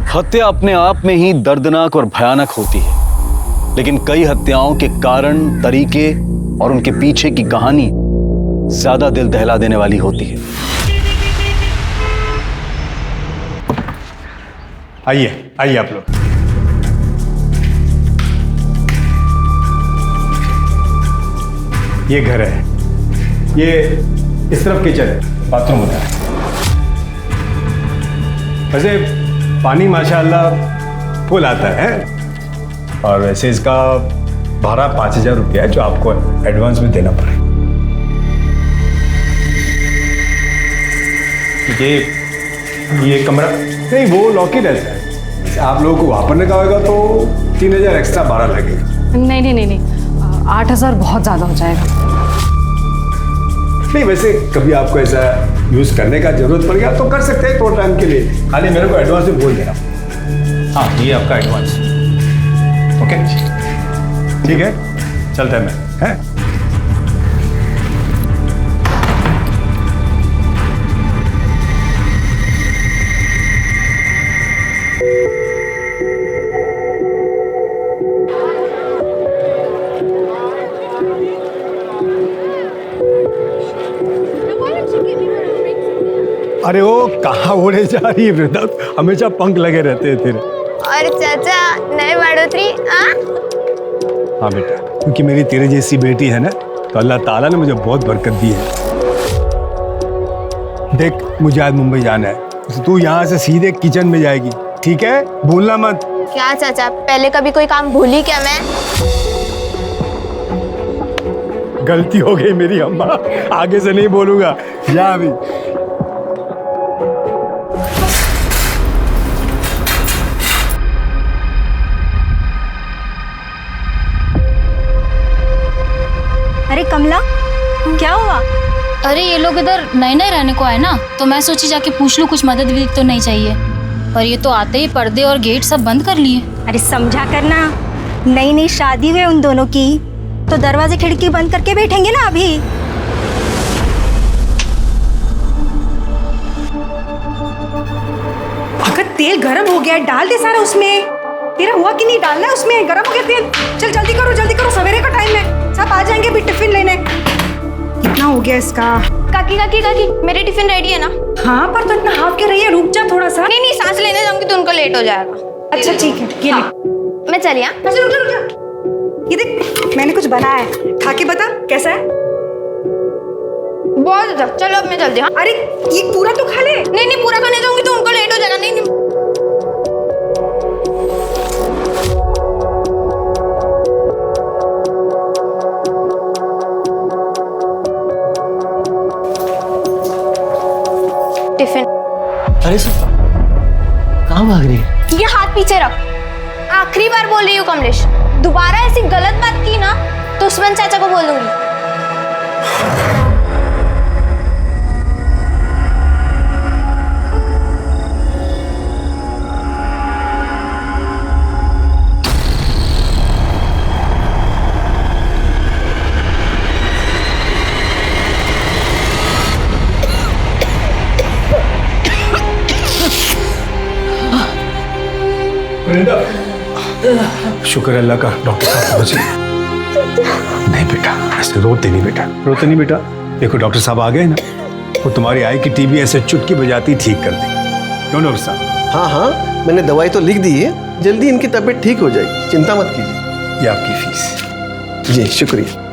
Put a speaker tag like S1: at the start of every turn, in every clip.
S1: हत्या अपने आप में ही दर्दनाक और भयानक होती है, लेकिन कई हत्याओं के कारण, तरीके और उनके पीछे की कहानी ज्यादा दिल दहला देने वाली होती है।
S2: आइए आइए आप लोग। ये घर है, ये इस तरफ किचन है, बाथरूम होता है। वैसे पानी माशाल्लाह फुल आता है और वैसे इसका भाड़ा 5,000 रुपया है जो आपको एडवांस में देना पड़ेगा। ये कमरा नहीं, वो लॉक ही रहता है। आप लोगों को वहां पर निकाल होगा तो 3,000 एक्स्ट्रा भाड़ा लगेगा।
S3: नहीं, 8,000 बहुत ज्यादा हो जाएगा।
S2: नहीं, वैसे कभी आपको ऐसा यूज करने का जरूरत पड़ गया तो कर सकते हैं, थोड़ा टाइम के लिए। खाली मेरे को एडवांस में बोल देना। हाँ, ये आपका एडवांस। ओके, ठीक है, चलता है मैं, है? अरे वो कहाँ उड़े जा रही है वृंदा, हमेशा पंख लगे रहते हैं तेरे।
S4: और चाचा नए बढ़ोतरी।
S2: हाँ बेटा, क्योंकि मेरी तेरे जैसी बेटी है ना, तो अल्लाह ताला ने मुझे बहुत बरकत दी है। देख, मुझे आज मुंबई जाना है, तो तू यहाँ से सीधे किचन में जाएगी, ठीक है? भूलना मत।
S4: क्या चाचा, पहले कभी कोई काम भूली क्या मैं?
S2: गलती हो गई मेरी अम्मा, आगे से नहीं बोलूंगा। जा अभी।
S5: अरे कमला, क्या हुआ?
S6: अरे ये लोग इधर नए नए रहने को आए ना, तो मैं सोची जाके पूछ लूँ कुछ मदद भी तो नहीं चाहिए। और ये तो आते ही पर्दे और गेट सब बंद कर लिए।
S5: अरे समझा करना, नई नई शादी हुई उन दोनों की, तो दरवाजे खिड़की बंद करके बैठेंगे ना अभी।
S7: अगर तेल गरम हो गया, डाल दे सारा उसमें। तेरा हुआ कि नहीं डालना है उसमें? गरम हो गया तेल, चल जल्दी करो, सवेरे का टाइम है, सब आ जाएंगे भी टिफिन लेने। कितना हो गया इसका?
S4: काकी मेरी टिफिन रेडी है ना?
S7: हाँ, पर तो इतना हाफ के रही है, रुक जा थोड़ा सा।
S4: नहीं, सांस लेने जाऊंगी तो उनको लेट हो जाएगा।
S7: अच्छा ठीक है, ये ले।
S4: मैं चली।
S7: अच्छा रुक जा। ये देख, मैंने कुछ बनाया है, खा के बता कैसा है।
S4: बहुत अच्छा, चलो अब मैं जल्दी। हाँ,
S7: अरे ये पूरा तो खा ले।
S4: नहीं, पूरा खाने जाऊंगी तो उनको लेट हो जाएगा। नहीं। टिफिन।
S8: अरे सर, कहाँ भाग रही है?
S4: ये हाथ पीछे रख। आखिरी बार बोल रही हूँ कमलेश, दोबारा ऐसी गलत बात की ना तो उस्मान चाचा को बोल दूंगी।
S2: शुक्र है अल्लाह का, डॉक्टर साहब पहुंच गए। नहीं बेटा, ऐसे रोते नहीं बेटा। देखो डॉक्टर साहब आ गए ना, वो तुम्हारी आई की टीबी ऐसे चुटकी बजाती ठीक कर देंगे। क्यों डॉक्टर साहब?
S8: हाँ, मैंने दवाई तो लिख दी है, जल्दी इनकी तबीयत ठीक हो जाएगी, चिंता मत कीजिए।
S2: ये आपकी फीस।
S8: जी शुक्रिया।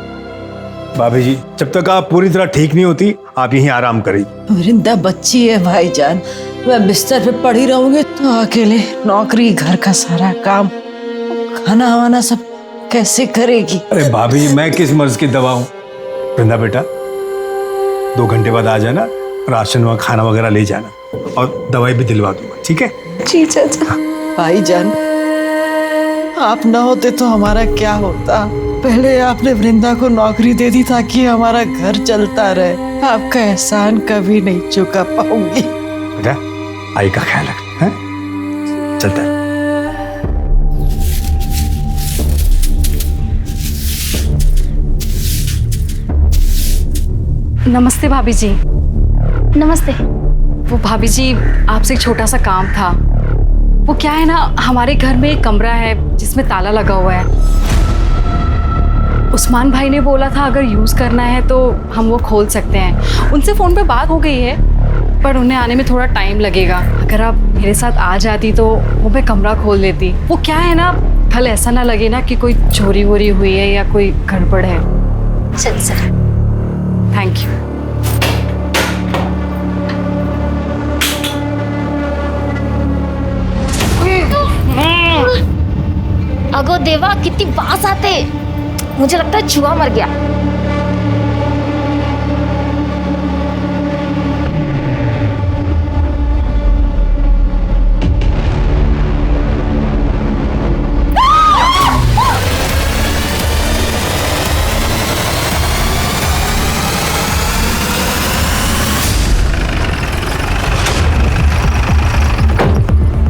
S2: भाभी जी, जब तक आप पूरी तरह ठीक नहीं होती, आप यहीं आराम करिए।
S9: वृंदा बच्ची है भाईजान, मैं बिस्तर पे पड़ी रहूंगी तो अकेले नौकरी, घर का सारा काम, खाना वाना सब कैसे करेगी?
S2: अरे भाभी जी, मैं किस मर्ज की दवा हूँ? वृंदा बेटा, 2 घंटे बाद आ जाना, राशन व खाना वगैरह ले जाना और दवाई भी दिलवा दूंगा, ठीक है?
S7: जी चाचा।
S9: भाईजान, आप ना होते तो हमारा क्या होता? पहले आपने वृंदा को नौकरी दे दी ताकि हमारा घर चलता रहे। आपका एहसान कभी नहीं चुका पाऊंगी।
S2: बेटा, आई का ख्याल रख, हैं? चलता है।
S3: नमस्ते भाभी जी।
S6: नमस्ते।
S3: वो भाभी जी, आपसे एक छोटा सा काम था। वो क्या है ना, हमारे घर में एक कमरा है जिसमें ताला लगा हुआ है। उस्मान भाई ने बोला था अगर यूज़ करना है तो हम वो खोल सकते हैं। उनसे फ़ोन पे बात हो गई है, पर उन्हें आने में थोड़ा टाइम लगेगा। अगर आप मेरे साथ आ जाती तो वो मैं कमरा खोल देती। वो क्या है ना, कल ऐसा ना लगे ना कि कोई चोरी वोरी हुई है या कोई गड़बड़ है।
S4: चल सर।
S3: Thank you.
S4: अगो देवा, कितनी बास आते, मुझे लगता है चूहा मर गया।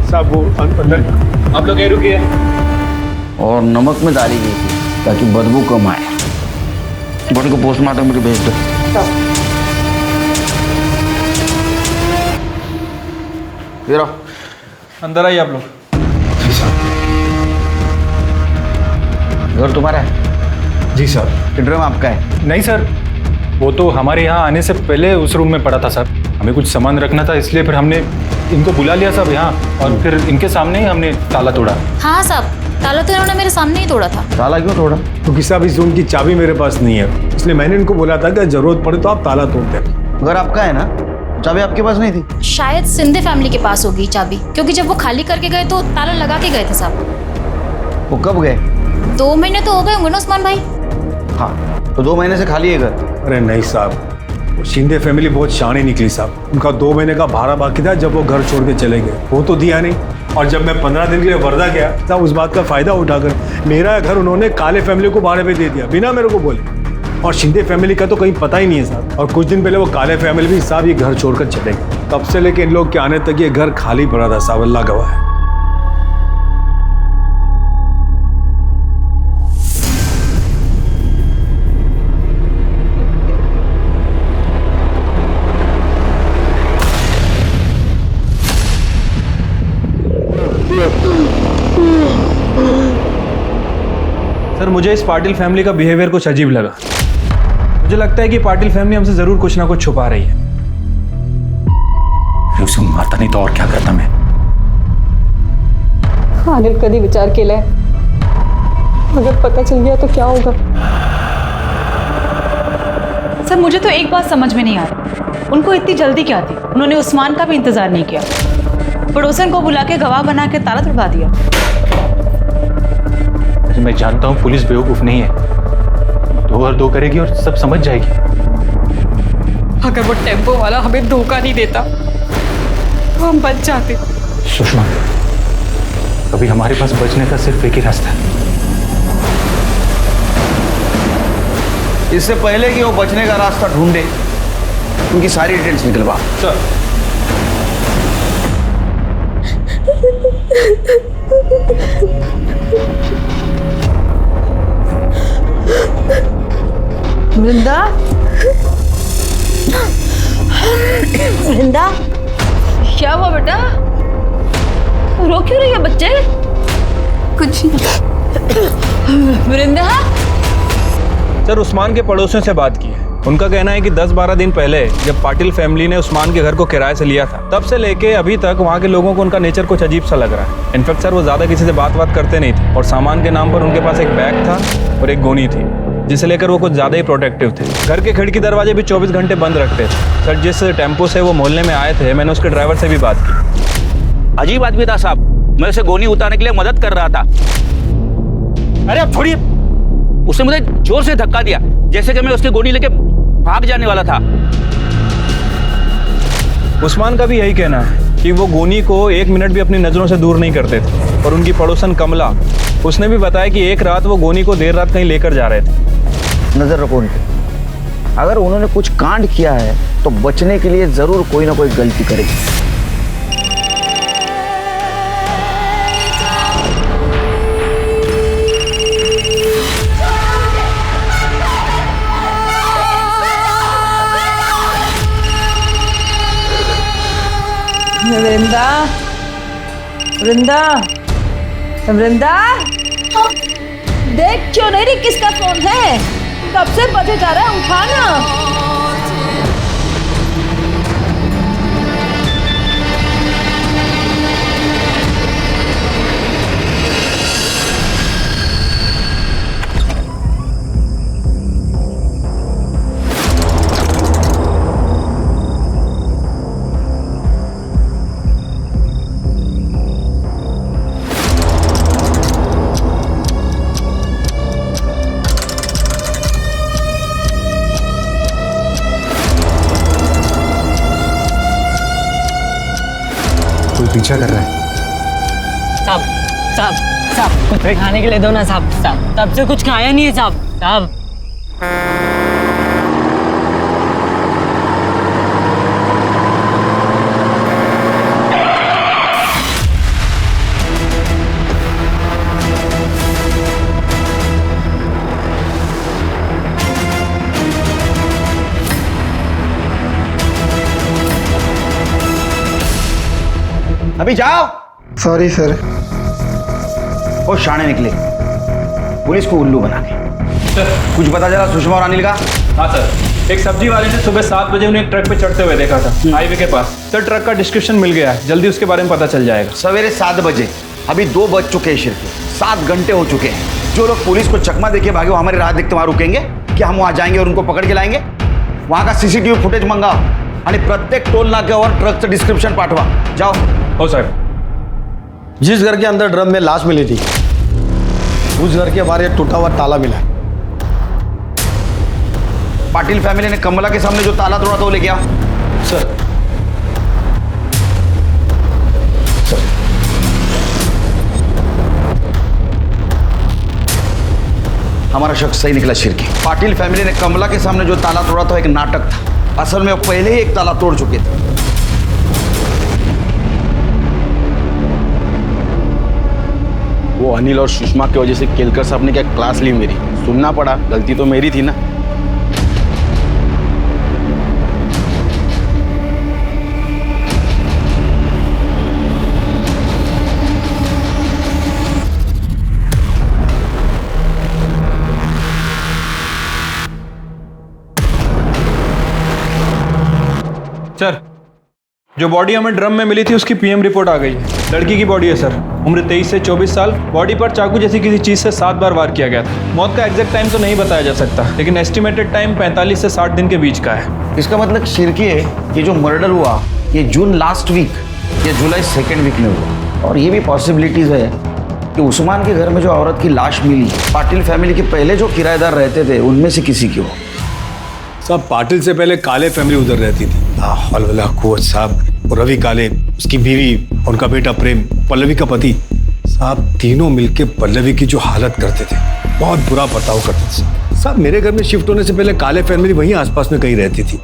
S2: साहब वो अंदर आप लोग ये रुकिए।
S10: और नमक में डाली गई थी ताकि बदबू कम आए। बॉडी को पोस्टमार्टम के भेज दो। ये रहो,
S2: अंदर आइए आप लोग।
S10: घर तुम्हारा है?
S2: जी सर।
S10: बेडरूम आपका है?
S2: नहीं सर, वो तो हमारे यहाँ आने से पहले उस रूम में पड़ा था सर। हमें कुछ सामान रखना था, इसलिए फिर हमने इनको बुला लिया सब यहाँ, और फिर इनके सामने ही हमने ताला तोड़ा।
S6: हाँ साहब, ताला तो इन्होंने मेरे सामने ही तोड़ा था।
S10: ताला क्यों तोड़ा?
S2: क्योंकि साहब इस रूम की चाबी मेरे पास नहीं है, इसलिए मैंने इनको बोला था कि जरूरत पड़े तो आप ताला तोड़ दें।
S10: घर आपका है ना? चाबी आपके पास नहीं थी?
S6: शायद सिंधे फैमिली के पास होगी चाबी, क्योंकि जब वो खाली करके गए तो ताला लगा के गए थे साहब।
S10: वो कब गए?
S6: 2 महीने तो हो गए होंगे ना उस्मान भाई।
S10: हाँ, तो 2 महीने से खाली है घर?
S2: अरे नहीं साहब, वो शिंदे फैमिली बहुत शानी निकली साहब। उनका 2 महीने का भाड़ा बाकी था जब वो घर छोड़ के चले गए, वो तो दिया नहीं। और जब मैं 15 दिन के लिए वर्धा गया तब उस बात का फायदा उठाकर मेरा घर उन्होंने काले फैमिली को भाड़े पे दे दिया बिना मेरे को बोले। और शिंदे फैमिली का तो कहीं पता ही नहीं है साहब। और कुछ दिन पहले वो काले फैमिली भी साहब ये घर छोड़कर चले गए। तब से लेके इन लोग के आने तक ये घर खाली पड़ा था साहब, अल्लाह गवाह है।
S11: सर, मुझे इस पाटिल फैमिली का बिहेवियर कुछ अजीब लगा। मुझे लगता है कि पाटिल फैमिली हमसे जरूर कुछ ना कुछ छुपा रही है।
S2: उसे मारता नहीं तो और क्या करता मैं।
S3: अनिल कभी विचार केलाय, अगर पता चल गया तो क्या होगा?
S12: सर, मुझे तो एक बात समझ में नहीं आ रही, उनको इतनी जल्दी क्या थी? उन्होंने उस्मान का भी इंतजार नहीं किया, पड़ोसन को बुला के गवाह बना के ताला तुड़वा दिया।
S11: मैं जानता हूँ पुलिस बेवकूफ नहीं है, 2 और 2 करेगी और सब समझ जाएगी।
S3: अगर वो टेम्पो वाला हमें धोखा नहीं देता तो हम बच जाते।
S11: सुषमा, अभी हमारे पास बचने का सिर्फ एक ही रास्ता है।
S10: इससे पहले कि वो बचने का रास्ता ढूंढे, उनकी सारी डिटेल्स निकलवा।
S11: सर,
S12: वृंदा, वृंदा, क्या हुआ बेटा? रो क्यों रही है बच्चे? कुछ वृंदा।
S11: सर, उस्मान के पड़ोसियों से बात की है। उनका कहना है कि 10-12 दिन पहले जब पाटिल फैमिली ने उस्मान के घर को किराए से लिया था, तब से लेके अभी तक वहाँ के लोगों को उनका नेचर कुछ अजीब सा लग रहा है। इनफैक्ट सर, वो ज़्यादा किसी से बात करते नहीं थे, और सामान के नाम पर उनके पास एक बैग था और एक गोनी थी, जिसे लेकर वो कुछ ज़्यादा ही प्रोटेक्टिव थे। घर के खिड़की दरवाजे भी 24 घंटे बंद रखते थे। सर, जिस टेम्पो से वो मोहल्ले में आए थे, मैंने उसके ड्राइवर से भी बात की।
S10: अजीब आदमी था साहब, मैं उसे गोनी उतारने के लिए मदद कर रहा था।
S11: अरे अब छोड़िए।
S10: उसने मुझे जोर से धक्का दिया, जैसे कि मैं उसकी गोनी लेके भाग जाने वाला था।
S11: उस्मान का भी यही कहना है कि वो गोनी को 1 मिनट भी अपनी नज़रों से दूर नहीं करते थे। और उनकी पड़ोसन कमला, उसने भी बताया कि एक रात वो गोनी को देर रात कहीं लेकर जा रहे थे।
S10: नजर रखो उन पे। अगर उन्होंने कुछ कांड किया है तो बचने के लिए जरूर कोई ना कोई गलती करेगी।
S12: वृंदा, वृंदा, वृंदा, देख क्यों नहीं रही किसका फोन है? कब से बजे जा रहा है, उठाना।
S2: पीछा कर रहा है।
S13: साहब साहब साहब कुछ खाने के लिए दो ना साहब। साहब तब से कुछ खाया नहीं है साहब। साहब
S10: अभी जाओ।
S8: Sorry sir.
S10: वो शाणे निकले पुलिस को उल्लू बना के। कुछ पता चला सुषमा और अनिल का?
S11: हाँ सर, एक सब्जी वाले ने सुबह 7 बजे उन्हें एक ट्रक पे चढ़ते हुए देखा था हाईवे के पास। सर ट्रक का डिस्क्रिप्शन मिल गया है, जल्दी उसके बारे में पता चल जाएगा।
S10: सवेरे 7 बजे, अभी 2 बज चुके हैं शिरके, 7 घंटे हो चुके हैं। जो लोग पुलिस को चकमा देके भागे वो हमारी राह देखते वहां रुकेंगे क्या? हम वहां जाएंगे और उनको पकड़ के लाएंगे? वहां का सीसीटीवी फुटेज मंगाओ आणि प्रत्येक टोल नाक्यावर ट्रकचं डिस्क्रिप्शन पाठवा। जाओ।
S11: हो सर।
S8: जिस घर के अंदर ड्रम में लाश मिली थी उस घर के बाहर एक टूटा हुआ ताला मिला है।
S10: पाटिल फैमिली ने कमला के सामने जो ताला तोड़ा था वो लेके आओ।
S8: सर।
S10: हमारा शख्स सही निकला शिरके। पाटिल फैमिली ने कमला के सामने जो ताला तोड़ा था एक नाटक था। असल में वो पहले ही एक ताला तोड़ चुके थे। वो अनिल और सुषमा की वजह से केलकर साहब ने क्या क्लास ली मेरी, सुनना पड़ा। गलती तो मेरी थी ना।
S11: सर जो बॉडी हमें ड्रम में मिली थी उसकी पीएम रिपोर्ट आ गई है। लड़की की बॉडी है सर, उम्र 23 से 24 साल। बॉडी पर चाकू जैसी किसी चीज से 7 बार वार किया गया था। मौत का एग्जैक्ट टाइम तो नहीं बताया जा सकता, लेकिन एस्टिमेटेड टाइम 45 से 60 दिन के बीच का है।
S10: इसका मतलब शिरके ये जो मर्डर हुआ ये जून लास्ट वीक या जुलाई 2nd वीक में हुआ। और ये भी पॉसिबिलिटीज है कि उस्मान के घर में जो औरत की लाश मिली पाटिल फैमिली के पहले जो किराएदार रहते थे उनमें से किसी की हो।
S2: साहब पाटिल से पहले काले फैमिली उधर रहती थी। हौला कुवत साहब और रवि काले, उसकी बीवी, उनका बेटा प्रेम, पल्लवी का पति। साहब तीनों मिलके पल्लवी की जो हालत करते थे बहुत बुरा बर्ताव करते थे। साहब मेरे घर में शिफ्ट होने से पहले काले फैमिली वहीं आसपास में कहीं रहती थी,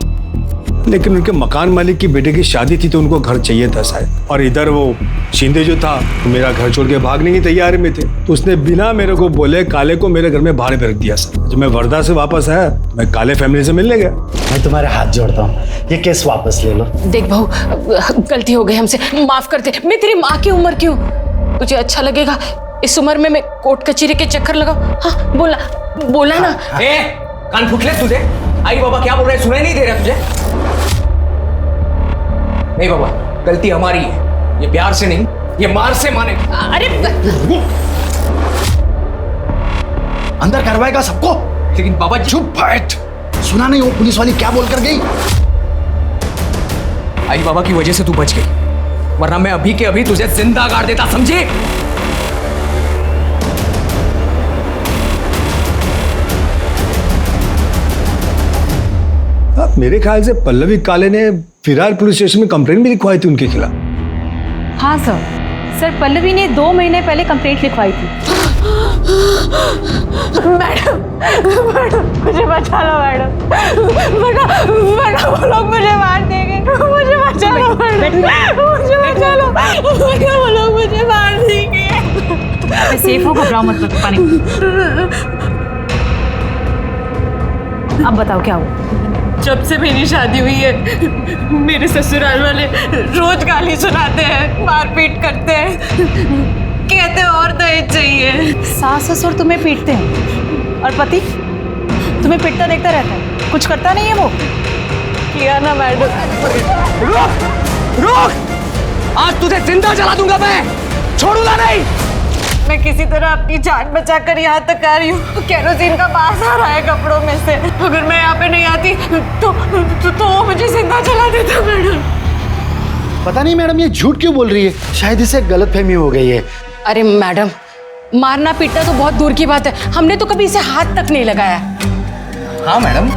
S2: लेकिन उनके मकान मालिक की बेटे की शादी थी तो उनको घर चाहिए था शायद। और इधर वो शिंदे जो था तो मेरा घर छोड़ के भागने की तैयारी में थे, तो उसने बिना मेरे को बोले काले को मेरे घर में भाड़े पे रख दिया। सर जब मैं वर्धा से वापस आया मैं काले फैमिली से मिलने गया।
S14: मैं तुम्हारे हाथ जोड़ता हूँ, ये केस वापस ले लो।
S15: देख बहू, गलती हो गई हमसे, माफ कर दे। मैं तेरी माँ की उम्र क्यों? तुझे अच्छा लगेगा इस उम्र में मैं कोर्ट कचहरी के चक्कर लगाऊं? हाँ बोला बोला ना।
S14: कान फूट ले तुझे। आई बाबा क्या बोल रहे हैं, सुनाई नहीं दे रहा तुझे? नहीं बाबा, गलती हमारी है। ये प्यार से नहीं, ये मार से माने।
S15: अरे
S10: अंदर करवाएगा सबको।
S14: लेकिन बाबा
S10: चुप बैठ, सुना नहीं वो पुलिस वाली क्या बोल कर गई?
S14: आई बाबा की वजह से तू बच गई, वरना मैं अभी के अभी तुझे जिंदा गाड़ देता, समझे?
S2: मेरे ख्याल से पल्लवी काले ने फिरार पुलिस स्टेशन में कंप्लेंट भी लिखवाई थी उनके खिलाफ।
S12: हाँ सर, पल्लवी ने 2 महीने पहले कंप्लेंट लिखवाई थी।
S15: मैडम मुझे बचा लो मैडम, वो लोग मुझे मार देंगे। मुझे बचा लो मैडम, मुझे बचा लो, वो लोग मुझे मार देंगे।
S12: सेफ हो, घबराओ मत, पानी। अब बताओ क्या हुआ?
S15: जब से मेरी शादी हुई है मेरे ससुराल वाले रोज गाली सुनाते हैं, मारपीट करते हैं, कहते हैं और दहेज चाहिए।
S12: सास ससुर तुम्हें पीटते हैं और पति तुम्हें पिटता देखता रहता है, कुछ करता नहीं है वो?
S15: किया ना मैडम।
S14: रुक! आज तुझे जिंदा जला दूंगा मैं, छोड़ूंगा नहीं।
S15: मैं किसी तरह अपनी जान बचाकर यहाँ तक आ रही हूँ। केरोसिन का बास आ रहा है कपड़ों में से। अगर मैं यहाँ पे नहीं आती तो वो मुझे जिंदा जला देता मैडम।
S8: पता नहीं मैडम ये झूठ क्यों बोल रही है, शायद इसे गलतफहमी हो गई है।
S15: अरे मैडम, मारना पीटना तो बहुत दूर की बात है, हमने तो कभी इसे हाथ तक नहीं लगाया।
S14: हाँ मैडम,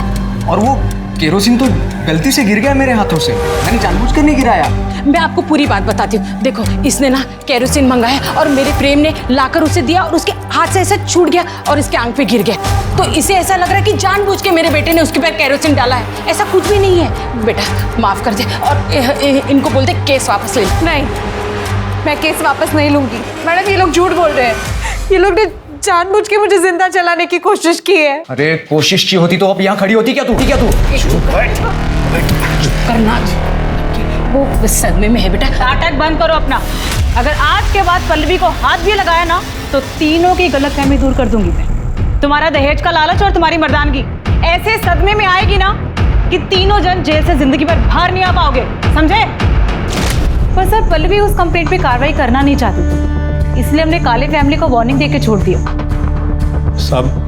S14: और वो केरोसिन तो गलती से गिर गया मेरे हाथों से, मैंने जानबूझकर नहीं गिराया।
S15: मैं आपको पूरी बात बताती हूँ। देखो, इसने ना केरोसिन मंगाया और मेरे प्रेम ने लाकर उसे दिया और उसके हाथ से ऐसा छूट गया और इसके आंख पे गिर गया। तो इसे ऐसा लग रहा है कि जानबूझ के मेरे बेटे ने उसके पैर केरोसिन डाला है। ऐसा कुछ भी नहीं है। बेटा माफ कर दे और इनको बोल दे केस वापस ले। नहीं, मैं केस वापस नहीं लूंगी। मैडम ये लोग झूठ बोल रहे हैं, ये लोग ने जानबूझ के मुझे जिंदा जलाने की कोशिश की है।
S14: अरे कोशिश की होती तो अब यहाँ खड़ी होती क्या तू?
S15: करना वो सदमे में है बेटा।
S12: नाटक बंद करो अपना। अगर आज के बाद पल्लवी को हाथ भी लगाया ना तो तीनों की गलतफहमी दूर कर दूंगी मैं। तुम्हारा दहेज का लालच और तुम्हारी मर्दानगी ऐसे सदमे में आएगी ना कि तीनों जन जेल से जिंदगी भर बाहर नहीं आ पाओगे, समझे? पर सर, पल्लवी उस कंप्लेंट पे कार्रवाई करना नहीं चाहती थी, इसलिए हमने काले फैमिली को वार्निंग देके छोड़ दिया।
S2: साहब,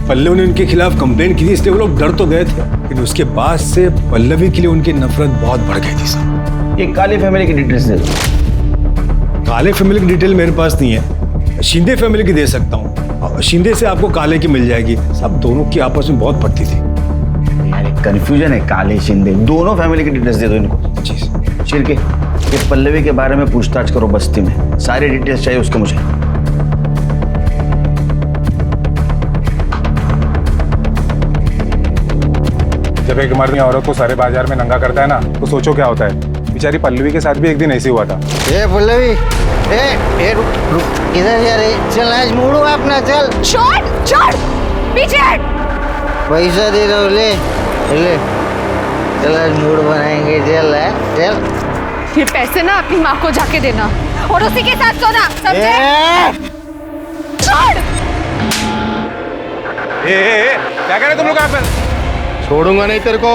S2: पल्लवी ने उनके खिलाफ कंप्लेंट की थी, इसलिए वो लोग डर तो गए थे, लेकिन उसके बाद से पल्लवी के लिए उनकी नफरत बहुत बढ़ गई थी साहब।
S10: ये काले फैमिली की डिटेल्स दे दो।
S2: काले फैमिली की डिटेल मेरे पास नहीं है, शिंदे फैमिली की दे सकता हूँ। शिंदे से आपको काले की मिल जाएगी। सब दोनों की आपस में बहुत पड़ती थी।
S10: यार कंफ्यूजन है, काले शिंदे दोनों फैमिली की डिटेल्स दे दो इनको। चिरके, ये पल्लवी के बारे में पूछताछ करो बस्ती में, सारी डिटेल्स चाहिए उसके मुझे।
S11: जब एक मर्द औरत को सारे बाजार में नंगा करता है ना, तो सोचो क्या होता है। बेचारी पल्लवी के साथ भी एक दिन ऐसे हुआ था।
S8: ए पल्लवी, ए रुक इधर यार, चल आज मुड़ो अपना, चल।
S15: छोड़ पीछे हट।
S8: पैसा दे दो, ले ले, चल आज मूड बनाएंगे, चल चल।
S15: ये पैसे ना अपनी माँ को जाके देना और उसी के साथ सोना, समझे? छोड़।
S11: क्या कह रहे तुम लोग यहाँ पे?
S8: छोड़ूंगा नहीं तेरे को,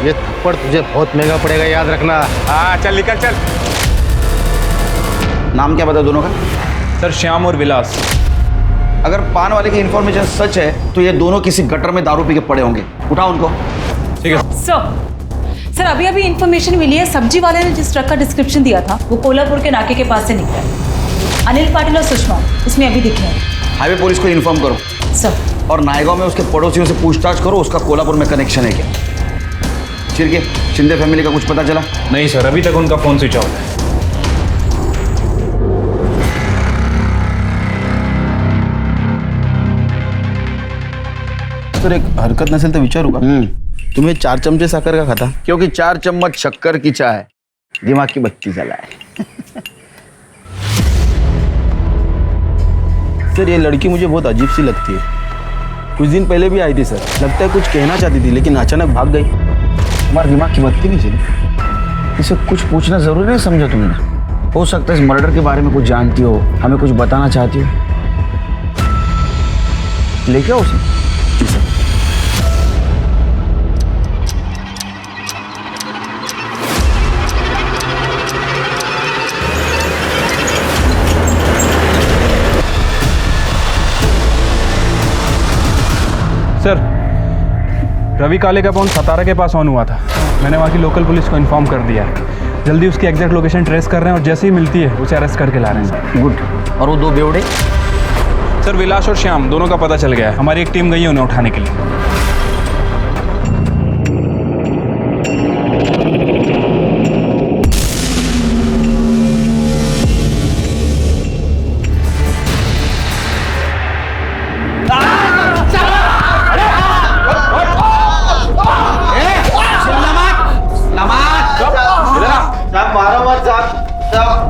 S8: ये थप्पड़ तुझे बहुत महंगा पड़ेगा, याद रखना।
S11: हाँ चल निकल चल।
S10: नाम क्या बता दोनों का?
S11: सर श्याम और विलास।
S10: अगर पान वाले की इंफॉर्मेशन सच है तो ये दोनों किसी गटर में दारू पी के पड़े होंगे, उठाओ उनको।
S11: ठीक है
S12: सर, अभी इन्फॉर्मेशन मिली है, सब्जी वाले ने जिस ट्रक का डिस्क्रिप्शन दिया था वो कोल्हापुर के नाके के पास से निकला। अनिल पाटिल और सुषमा इसमें अभी दिखे हैं।
S10: हाईवे पुलिस को इन्फॉर्म करो
S12: सर।
S10: और नायगांव में उसके पड़ोसियों से पूछताछ करो, उसका कोल्हापुर में कनेक्शन है क्या। चिरके, शिंदे फैमिली का कुछ पता चला?
S11: नहीं सर, अभी तक उनका फोन स्विच ऑफ है।
S10: सर एक हरकत नसेल तर विचारू का?
S8: तुम्हें 4 चमचे साखर का खाता?
S10: क्योंकि 4 चम्मच शक्कर की चाय दिमाग की बत्ती जलाए।
S8: सर ये लड़की मुझे बहुत अजीब सी लगती है। कुछ दिन पहले भी आई थी सर, लगता है कुछ कहना चाहती थी लेकिन अचानक भाग गई।
S10: तुम्हारा दिमाग की बत्ती नहीं चली? इसे कुछ पूछना जरूरी नहीं समझा तुमने? हो सकता है इस मर्डर के बारे में कुछ जानती हो, हमें कुछ बताना चाहती हो। लेके आओ उसे। जी सर।
S11: सर रवि काले का फोन सतारा के पास ऑन हुआ था। मैंने वहाँ की लोकल पुलिस को इन्फॉर्म कर दिया है। जल्दी उसकी एग्जैक्ट लोकेशन ट्रेस कर रहे हैं और जैसे ही मिलती है उसे अरेस्ट करके ला रहे हैं सर।
S10: गुड। और वो 2 बेवड़े?
S11: सर विलास और श्याम दोनों का पता चल गया है। हमारी एक टीम गई है उन्हें उठाने के लिए।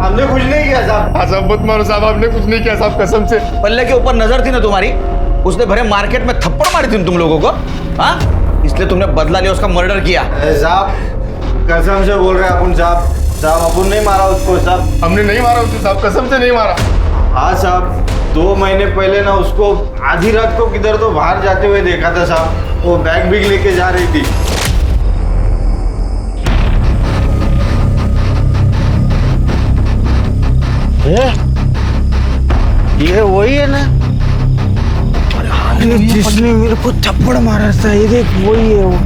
S8: हमने कुछ नहीं किया साहब।
S2: साहब मत मारो साहब, हमने कुछ नहीं किया साहब, कसम से।
S10: पल्ले के ऊपर नजर थी ना तुम्हारी, उसने भरे मार्केट में थप्पड़ मारी थी तुम लोगों को। हाँ इसलिए तुमने बदला लिया, उसका मर्डर किया।
S8: साहब कसम से बोल रहे हैं अपन साहब, साहब अपन नहीं मारा उसको साहब।
S14: हमने नहीं मारा उसको साहब, कसम से नहीं मारा।
S8: हाँ साहब, 2 महीने पहले ना उसको आधी रात को किधर तो बाहर जाते हुए देखा था साहब, वो बैग भी लेके जा रही थी। ये वही है ना? अरे जिसने मेरे को थप्पड़ मारा था, ये देख वही है वो।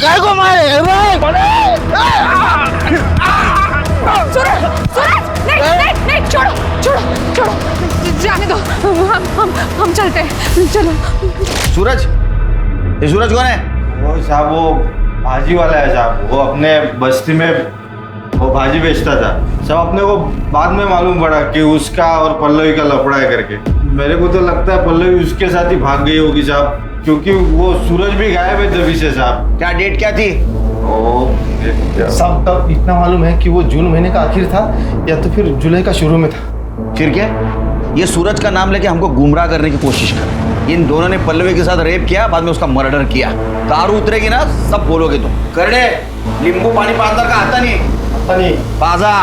S15: काय को मारे
S3: नहीं, छोड़ो, जाने दो, हम चलते हैं, चलो।
S10: सूरज, ये सूरज कौन है?
S8: वो साहब वो भाजी वाला है साहब, वो अपने बस्ती में वो भाजी बेचता था साहब। अपने को बाद में मालूम पड़ा कि उसका और पल्लवी का लफड़ा है करके। मेरे को तो लगता है पल्लवी उसके साथ ही भाग गई होगी साहब, क्योंकि वो सूरज भी गायब है तभी से साहब।
S10: क्या डेट क्या थी?
S8: साहब तब इतना मालूम है कि वो जून महीने का आखिर था या तो फिर जुलाई का शुरू में था।
S10: फिर क्या? ये सूरज का नाम लेके हमको गुमराह करने की कोशिश कर। इन दोनों ने पल्लवी के साथ रेप किया, बाद में उसका मर्डर किया। दारू उतरेगी ना, सब बोलोगे तुम। करने नींबू पानी पातर का आता नहीं पाजा।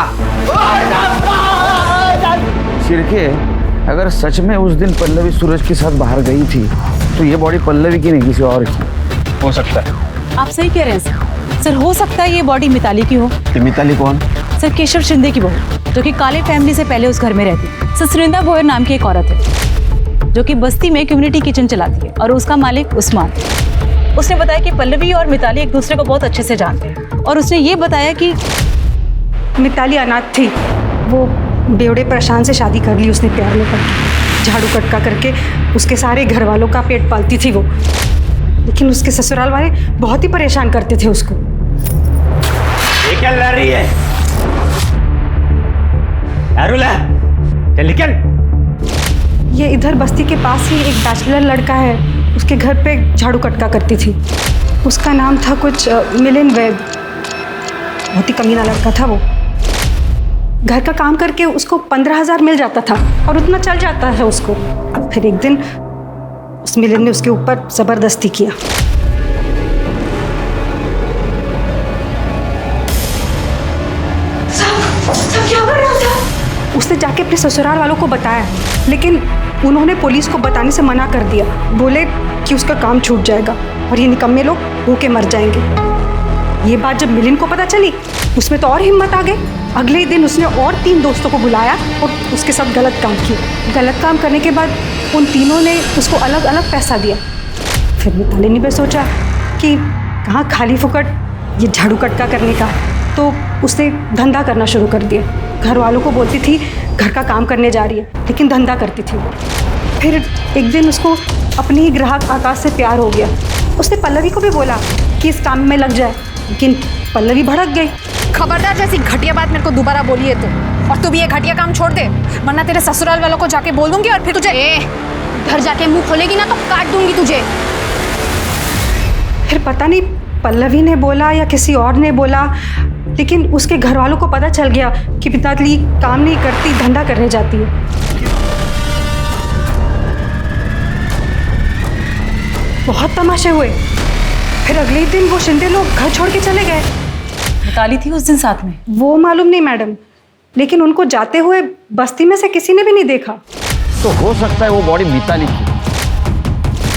S10: शिरके, अगर सच में उस दिन पल्लवी सूरज के साथ बाहर गई थी तो ये बॉडी पल्लवी की नहीं किसी और की
S11: हो सकता है।
S12: आप सही कह रहे हैं सर, हो सकता है ये बॉडी मिताली की हो।
S10: मिताली कौन?
S12: सर केशव शिंदे की बहू, जो कि काले फैमिली से पहले उस घर में रहती। सर सुरिंदा भोयर नाम की एक औरत है जो कि बस्ती में कम्युनिटी किचन चलाती है, और उसका मालिक उस्मान। उसने बताया कि पल्लवी और मिताली एक दूसरे को बहुत अच्छे से जानते हैं, और उसने ये बताया कि
S7: मिताली अनाथ थी, वो बेवड़े प्रशांत से शादी कर ली उसने प्यार में पड़कर। झाड़ू कटका करके उसके सारे घर वालों का पेट पालती थी वो, लेकिन उसके ससुराल वाले बहुत ही परेशान करते थे उसको।
S13: ये क्या लड़ रही है? अरुला, चल निकल।
S7: ये इधर बस्ती के पास ही एक बैचलर लड़का है, उसके घर पे झाड़ू कटका करती थी। उसका नाम था कुछ मिलिन वैद। बहुत ही कमीना लड़का था वो। घर का काम करके उसको 15,000 मिल जाता था और उतना चल जाता था उसको। फिर एक दिन उस मिलिन ने उसके ऊपर जबरदस्ती किया। सब क्या कर रहा था? उसने जाके अपने ससुराल वालों को बताया, लेकिन उन्होंने पुलिस को बताने से मना कर दिया। बोले कि उसका काम छूट जाएगा और ये निकम्मे लोग भूखे मर जाएंगे। ये बात जब मिलिन को पता चली, उसमें तो और हिम्मत आ गई। अगले ही दिन उसने और 3 दोस्तों को बुलाया और उसके साथ गलत काम किया। गलत काम करने के बाद उन तीनों ने उसको अलग अलग पैसा दिया। फिर मिताली ने भी सोचा कि कहाँ खाली फुकट ये झाड़ू कटका करने का, तो उसने धंधा करना शुरू कर दिया। घर वालों को बोलती थी घर का काम करने जा रही है, लेकिन धंधा करती थी। फिर एक दिन उसको अपने ही ग्राहक आकाश से प्यार हो गया। उसने पल्लवी को भी बोला कि इस काम में लग जाए, लेकिन पल्लवी भड़क गई।
S3: खबरदार, जैसी घटिया बात मेरे को दोबारा बोली है तो, और तू भी ये घटिया काम छोड़ दे, वरना तेरे ससुराल वालों को जाके बोल दूंगी और फिर तुझे
S4: घर जाके मुंह खोलेगी ना तो काट दूंगी तुझे।
S7: फिर पता नहीं पल्लवी ने बोला या किसी और ने बोला, लेकिन उसके घर वालों को पता चल गया कि मिताली काम नहीं करती, धंधा करने जाती है। बहुत तमाशे हुए। फिर अगले ही दिन वो शिंदे लोग घर छोड़ के चले गए।
S12: मिताली थी उस दिन साथ में?
S7: वो मालूम नहीं मैडम, लेकिन उनको जाते हुए बस्ती में से किसी ने भी नहीं देखा।
S10: तो हो सकता है वो बॉडी मिताली की।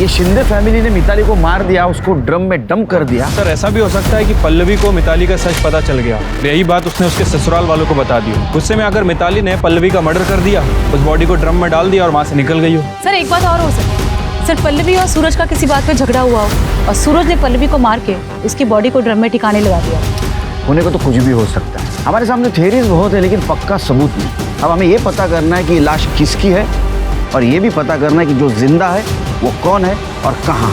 S10: ये शिंदे फैमिली ने मिताली को मार दिया, उसको ड्रम में डंप कर दिया।
S11: सर ऐसा भी हो सकता है कि पल्लवी को मिताली का सच पता चल गया, यही बात उसने उसके ससुराल वालों को बता दी। गुस्से में आकर मिताली ने पल्लवी का मर्डर कर दिया, उस बॉडी को ड्रम में डाल दिया और वहाँ से निकल गई हो।
S12: सर एक बात और हो सकती है, सर पल्लवी और सूरज का किसी बात पे झगड़ा हुआ हो और सूरज ने पल्लवी को मार के उसकी बॉडी को ड्रम में ठिकाने लगा दिया।
S10: होने को तो कुछ भी हो सकता है। हमारे सामने थ्योरीज बहुत है, लेकिन पक्का सबूत नहीं। अब हमें ये पता करना है कि लाश किसकी है, और ये भी पता करना है कि जो जिंदा है वो कौन है और कहाँ।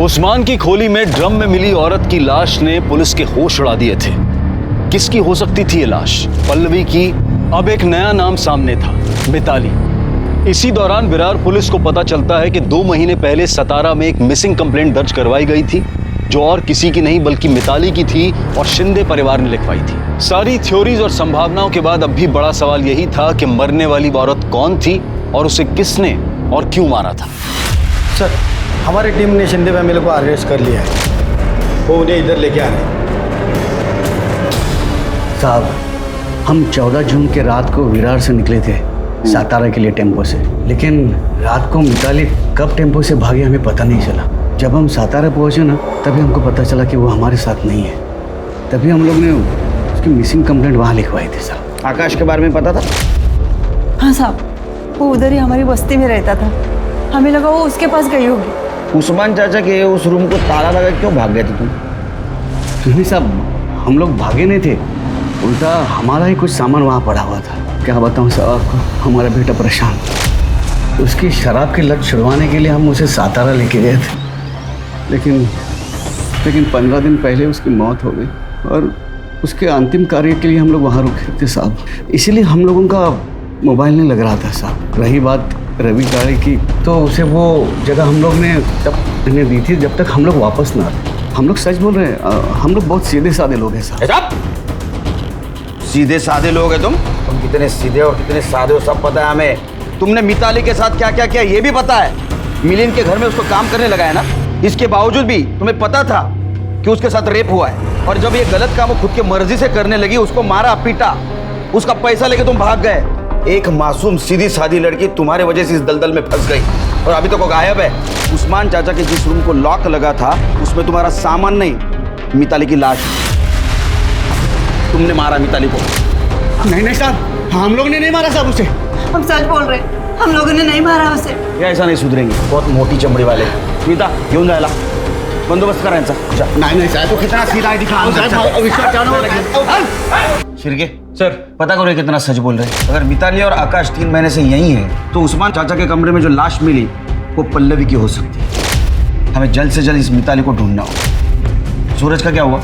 S1: उस्मान की खोली में ड्रम में मिली औरत की लाश ने पुलिस के होश उड़ा दिए थे। किसकी हो सकती थी ये लाश? पल्लवी की। अब एक नया नाम सामने था, मिताली। इसी दौरान विरार पुलिस को पता चलता है कि 2 महीने पहले सतारा में एक मिसिंग कंप्लेंट दर्ज करवाई गई थी, जो और किसी की नहीं बल्कि मिताली की थी और शिंदे परिवार ने लिखवाई थी। सारी थ्योरीज और संभावनाओं के बाद अब भी बड़ा सवाल यही था कि मरने वाली औरत कौन थी और उसे किसने और क्यों मारा था।
S2: सर, हमारी टीम ने शिंदे फैमिली को अरेस्ट कर लिया है, वो उन्हें इधर लेके आ रहे हैं।
S10: साहब, हम 14 जून के रात को विरार से निकले थे सातारा के लिए टेम्पो से, लेकिन रात को मिताली कब टेम्पो से भागी हमें पता नहीं चला। जब हम सातारा पहुंचे ना, तभी हमको पता चला कि वो हमारे साथ नहीं है। तभी हम लोग ने उसकी मिसिंग कंप्लेंट वहाँ लिखवाई थी। साहब, आकाश के बारे में पता था?
S9: हाँ साहब, वो उधर ही हमारी बस्ती में रहता था, हमें लगा वो उसके पास गई होगी।
S10: उस्मान चाचा के उस रूम को ताला लगा क्यों भाग गए थे तुम? नहीं साहब, हम लोग भागे नहीं थे, उल्टा हमारा ही कुछ सामान वहाँ पड़ा हुआ था। क्या बताऊँ साहब आपको, हमारा बेटा परेशान, उसकी शराब की लत छुड़वाने के लिए हम उसे सातारा लेके गए थे, लेकिन 15 दिन पहले उसकी मौत हो गई और उसके अंतिम कार्य के लिए हम लोग वहाँ रुके थे साहब। इसीलिए हम लोगों का मोबाइल नहीं लग रहा था साहब। रही बात रवि गाड़ी की, तो उसे वो जगह हम लोग ने तब इन्हें दी थी जब तक हम लोग वापस ना आते। हम लोग सच बोल रहे हैं, हम लोग बहुत सीधे साधे लोग हैं साहब। सीधे साधे लोग हैं तुम कितने सीधे और कितने साधे हो सब पता है हमें। तुमने मिताली के साथ क्या क्या किया ये भी पता है। मिलिंद के घर में उसको काम करने लगा है ना, इसके बावजूद भी तुम्हें पता था कि उसके साथ रेप हुआ है, और जब ये गलत काम वो खुद की मर्जी से करने लगी, उसको मारा पीटा, उसका पैसा लेके तुम भाग गए। एक मासूम सीधी सादी लड़की तुम्हारे वजह से इस दलदल में फंस गई और अभी तक वो गायब है। उस्मान चाचा के जिस रूम को लॉक लगा था उसमें तुम्हारा सामान नहीं, मिताली की लाश। तुमने मारा मिताली को।
S9: नहीं साहब, हम लोग ने नहीं मारा साहब उसे। हम सच बोल रहे हैं, हम लोगों ने नहीं मारा उसे।
S10: ये ऐसा नहीं सुधरेंगे, बहुत मोटी चमड़ी वाले। मीता घेऊन जायला बंदोबस्त करायचा।
S9: नहीं साहब, तो कितना सीधा है दिखा।
S10: शिरके सर, पता करो ये कितना सच बोल रहे हैं। अगर मिताली और आकाश 3 महीने से यही है, तो उस्मान चाचा के कमरे में जो लाश मिली वो पल्लवी की हो सकती है। हमें जल्द से जल्द इस मिताली को ढूंढना होगा। सूरज का क्या हुआ?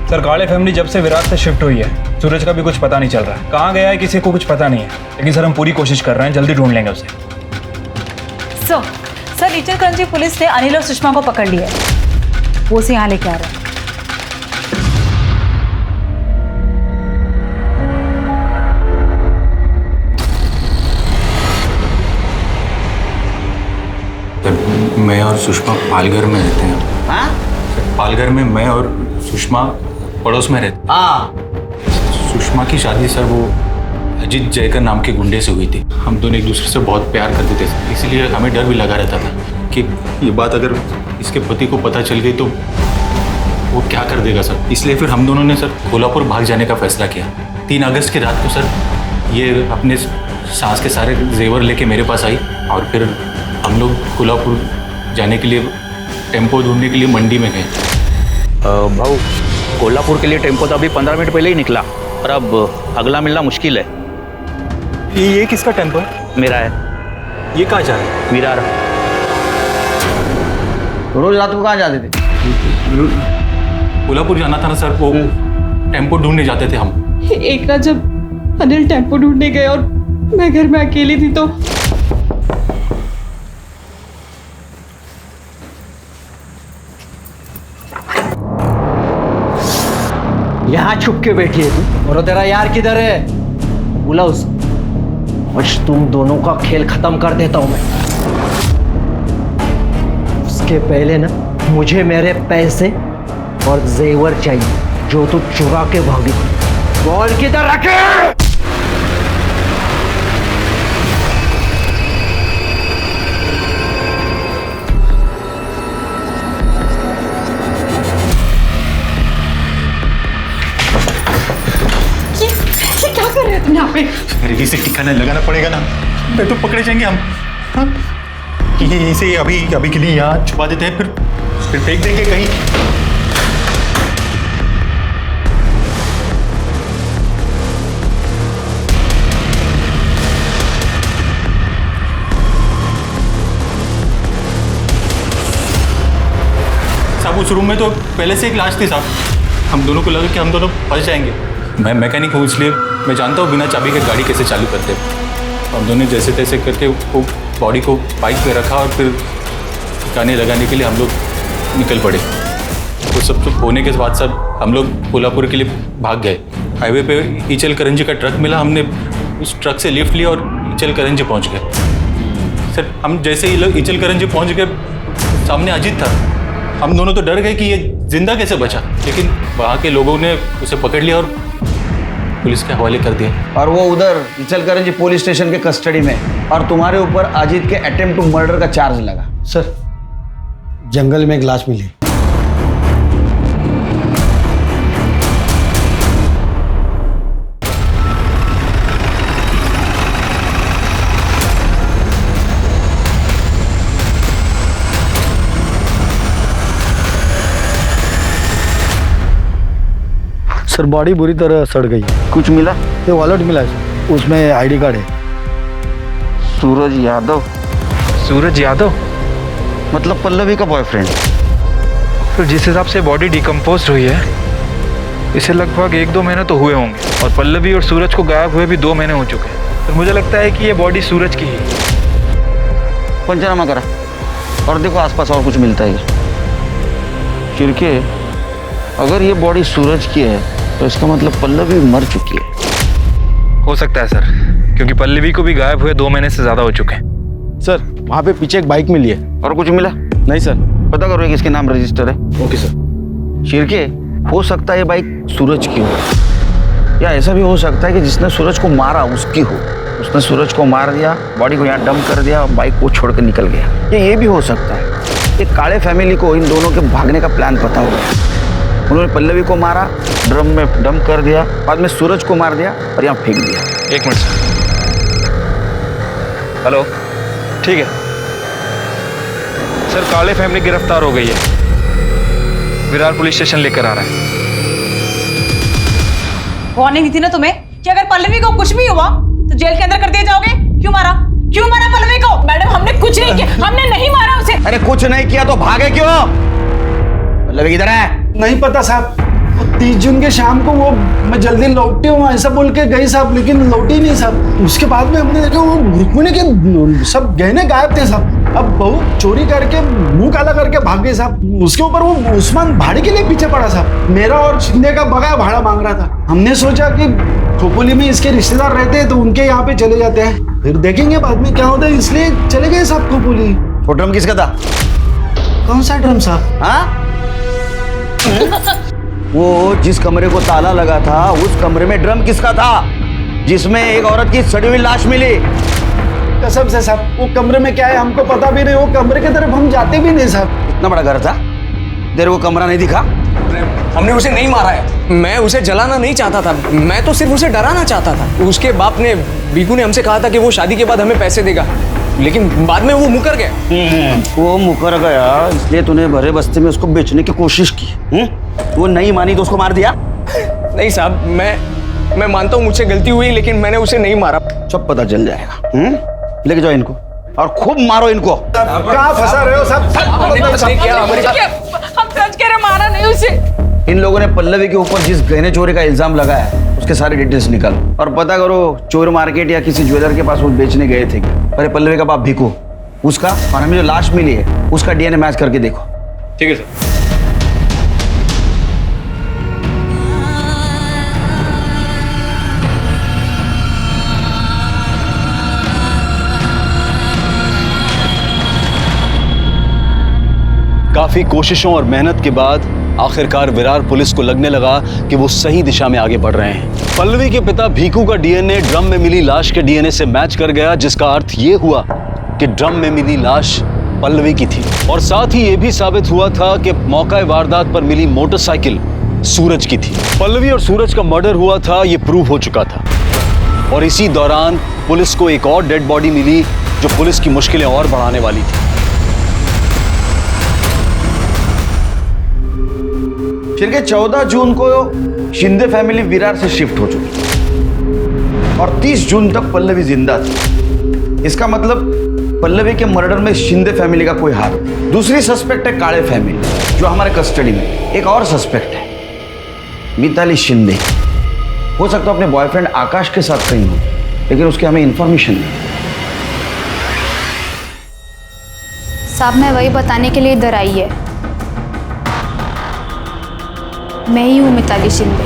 S11: सर, काले फैमिली जब से विरार से शिफ्ट हुई है, सूरज का भी कुछ पता नहीं चल रहा है। कहाँ गया है किसी को कुछ पता नहीं है, लेकिन सर हम पूरी कोशिश कर रहे हैं, जल्दी ढूंढ लेंगे उसे।
S12: सर नीचलकंजी पुलिस ने अनिल और सुषमा को पकड़ लिया है, वो उसे यहाँ लेके आ रहे हैं।
S11: मैं और सुषमा पालघर में रहते हैं।
S10: हाँ?
S11: पालघर में मैं और सुषमा पड़ोस में रहते।
S10: हाँ।
S11: सुषमा की शादी सर वो अजीत जयकर नाम के गुंडे से हुई थी। हम दोनों एक दूसरे से बहुत प्यार करते थे, इसीलिए हमें डर भी लगा रहता था कि ये बात अगर इसके पति को पता चल गई तो वो क्या कर देगा सर। इसलिए फिर हम दोनों ने सर कोल्हापुर भाग जाने का फैसला किया। 3 अगस्त की रात को सर ये अपने सास के सारे जेवर लेके मेरे पास आई और फिर हम लोग कोल्हापुर जाने के लिए टेम्पो ढूंढने के लिए मंडी में गए।
S16: भाऊ, कोल्हापुर के लिए टेम्पो तो अभी 15 मिनट पहले ही निकला और अब अगला मिलना मुश्किल है।
S11: ये किसका टेम्पो है?
S16: मेरा है।
S11: ये कहाँ जा रहा है?
S16: विरार।
S10: रोज रात को कहाँ जाते थे?
S11: कोल्हापुर जाना था ना सर, वो टेम्पो ढूंढने जाते थे हम।
S7: एक रात जब अनिल टेम्पो ढूंढने गए और मैं घर में अकेली थी तो
S13: यहाँ छुप के बैठी है तू, और तेरा यार किधर है? बुला उसे। आज तुम दोनों का खेल खत्म कर देता हूं मैं। उसके पहले ना मुझे मेरे पैसे और जेवर चाहिए जो तू चुरा के भागी। बॉल किधर रखे?
S7: यहाँ पे
S2: अरे इसे ठिकाना लगाना पड़ेगा ना, मैं तो पकड़े जाएंगे हम। हाँ? ये इसे अभी के लिए यहाँ छुपा देते हैं, फिर फेंक देंगे कहीं।
S11: साहब उस रूम में तो पहले से एक लाश थी साहब। हम दोनों को लगा कि हम दोनों फंस जाएंगे। मैं मैकेनिक हूँ, इसलिए मैं जानता हूँ बिना चाबी के गाड़ी कैसे चालू करते हैं। हम दोनों जैसे तैसे करके वो बॉडी को बाइक पे रखा और फिर गाने लगाने के लिए हम लोग निकल पड़े। वो सब होने के बाद सब हम लोग कोल्हापुर के लिए भाग गए। हाईवे पे ईचल करंजी का ट्रक मिला, हमने उस ट्रक से लिफ्ट लिया और ईचल करंजी पहुंच गए। सर हम जैसे ही लोग ईचल करंजी पहुंच गए, सामने अजीत था। हम दोनों तो डर गए कि ये जिंदा कैसे बचा, लेकिन वहाँ के लोगों ने उसे पकड़ लिया और पुलिस के हवाले कर दिया।
S10: और वो उधर इचलकरंजी पुलिस स्टेशन के कस्टडी में, और तुम्हारे ऊपर अजीत के अटेम्प्ट टू मर्डर का चार्ज लगा।
S13: सर जंगल में एक लाश मिली। सर बॉडी बुरी तरह सड़ गई है।
S10: कुछ मिला?
S13: ये वॉलेट मिला है सर, उसमें आईडी कार्ड है।
S10: सूरज यादव?
S17: सूरज यादव
S10: मतलब पल्लवी का बॉयफ्रेंड?
S17: तो जिस हिसाब से बॉडी डिकम्पोज हुई है, इसे लगभग 1-2 महीने तो हुए होंगे, और पल्लवी और सूरज को गायब हुए भी 2 महीने हो चुके हैं। तो मुझे लगता है कि ये बॉडी सूरज की ही।
S10: पंचनामा करा और देखो आसपास और कुछ मिलता है। शिरके, अगर ये बॉडी सूरज की है तो इसका मतलब पल्लवी मर चुकी है।
S17: हो सकता है सर, क्योंकि पल्लवी को भी गायब हुए 2 महीने से ज्यादा हो चुके हैं।
S13: सर वहाँ पे पीछे एक बाइक मिली है।
S10: और कुछ मिला?
S13: नहीं सर।
S10: पता करो किसके नाम रजिस्टर है।
S13: Okay sir.
S10: शिरके, हो सकता है ये बाइक सूरज की हो, या ऐसा भी हो सकता है कि जिसने सूरज को मारा उसकी हो। उसने सूरज को मार दिया, बॉडी को यहाँ डंप कर दिया और बाइक को छोड़कर निकल गया। ये भी हो सकता है कि काले फैमिली को इन दोनों के भागने का प्लान पता हो गया। उन्होंने पल्लवी को मारा, ड्रम में डंप कर दिया, बाद में सूरज को मार दिया और यहाँ फेंक दिया।
S17: 1 मिनट सर। हेलो, ठीक है सर। काले फैमिली गिरफ्तार हो गई है, विरार पुलिस स्टेशन लेकर आ रहा है।
S12: वार्निंग दी थी ना तुम्हें कि अगर पल्लवी को कुछ भी हुआ तो जेल के अंदर कर दिए जाओगे। क्यों मारा पल्लवी को? मैडम हमने कुछ नहीं किया, हमने नहीं मारा उसे।
S10: अरे कुछ नहीं किया तो भागे क्यों? पल्लवी किधर है?
S13: नहीं पता साहब। 30 जून के शाम को वो मैं जल्दी लौटी हूँ ऐसा बोल के गई साहब, लेकिन लौटी नहीं साहब। उसके बाद में हमने देखा वो रुक्मिणी के सब गहने गायब थे साहब। अब बहू चोरी करके मुंह काला करके भाग गई साहब। उसके ऊपर वो उस्मान भाड़े के लिए पीछे पड़ा साहब। मेरा और शिंदे का बगाया भाड़ा मांग रहा था। हमने सोचा कि खोपोली में इसके रिश्तेदार रहते हैं तो उनके यहाँ पे चले जाते हैं, फिर देखेंगे बाद में क्या होता है, इसलिए चले गए साहब खोपोली।
S10: वो ड्रम किसका था?
S13: कौन सा ड्रम साहब?
S10: हाँ? वो जिस कमरे को ताला लगा था उस कमरे में ड्रम किसका था जिसमें एक औरत की सड़ी हुई लाश मिली?
S13: कसम से साहब, वो कमरे में क्या है हमको पता भी नहीं। वो कमरे की तरफ हम जाते भी नहीं साहब।
S10: इतना बड़ा घर था, तेरे को कमरा नहीं दिखा?
S14: हमने उसे नहीं मारा है, मैं उसे जलाना नहीं चाहता था, मैं तो सिर्फ उसे डराना चाहता था। उसके बाप ने, बीकू ने हमसे कहा था कि वो शादी के बाद हमें पैसे देगा, लेकिन बाद में वो मुकर गया।
S10: वो मुकर गया इसलिए तूने भरे बस्ती में उसको बेचने की कोशिश की। वो नहीं मानी तो उसको मार दिया?
S14: नहीं साहब, मैं मानता हूँ मुझसे गलती हुई, लेकिन मैंने उसे नहीं मारा।
S10: सब पता चल जाएगा। लेके जाओ इनको और खूब मारो इनको।
S13: कहाँ फंसा रहे हो सब?
S12: हम सच कह रहे, मारा नहीं उसे।
S10: इन लोगों ने पल्लवी के ऊपर जिस गहने चोरी का इल्जाम लगाया उसके सारे डिटेल्स निकालो और पता करो चोर मार्केट या किसी ज्वेलर के पास वो बेचने गए थे। अरे पल्लवी का बाप भीकू, उसका और हमें जो लाश मिली है उसका डीएनए मैच करके देखो।
S11: ठीक है सर।
S1: काफी कोशिशों और मेहनत के बाद आखिरकार विरार पुलिस को लगने लगा कि वो सही दिशा में आगे बढ़ रहे हैं। पल्लवी के पिता भीकू का डीएनए ड्रम में मिली लाश के डीएनए से मैच कर गया, जिसका अर्थ ये हुआ कि ड्रम में मिली लाश पल्लवी की थी। और साथ ही ये भी साबित हुआ था कि मौका वारदात पर मिली मोटरसाइकिल सूरज की थी। पल्लवी और सूरज का मर्डर हुआ था, ये प्रूव हो चुका था। और इसी दौरान पुलिस को एक और डेड बॉडी मिली जो पुलिस की मुश्किलें और बढ़ाने वाली थी।
S10: फिर के 14 जून को शिंदे फैमिली विरार से शिफ्ट हो चुकी और 30 जून तक पल्लवी जिंदा थी। इसका मतलब पल्लवी के मर्डर में शिंदे फैमिली का कोई हाथ नहीं। दूसरी सस्पेक्ट है काले फैमिली जो हमारे कस्टडी में। एक और सस्पेक्ट है मिताली शिंदे। हो सकता है अपने बॉयफ्रेंड आकाश के साथ कहीं हो, लेकिन उसकी हमें इंफॉर्मेशन नहीं।
S4: साहब मैं वही बताने के लिए इधर आई है। मैं ही हूँ मिताली शिंदे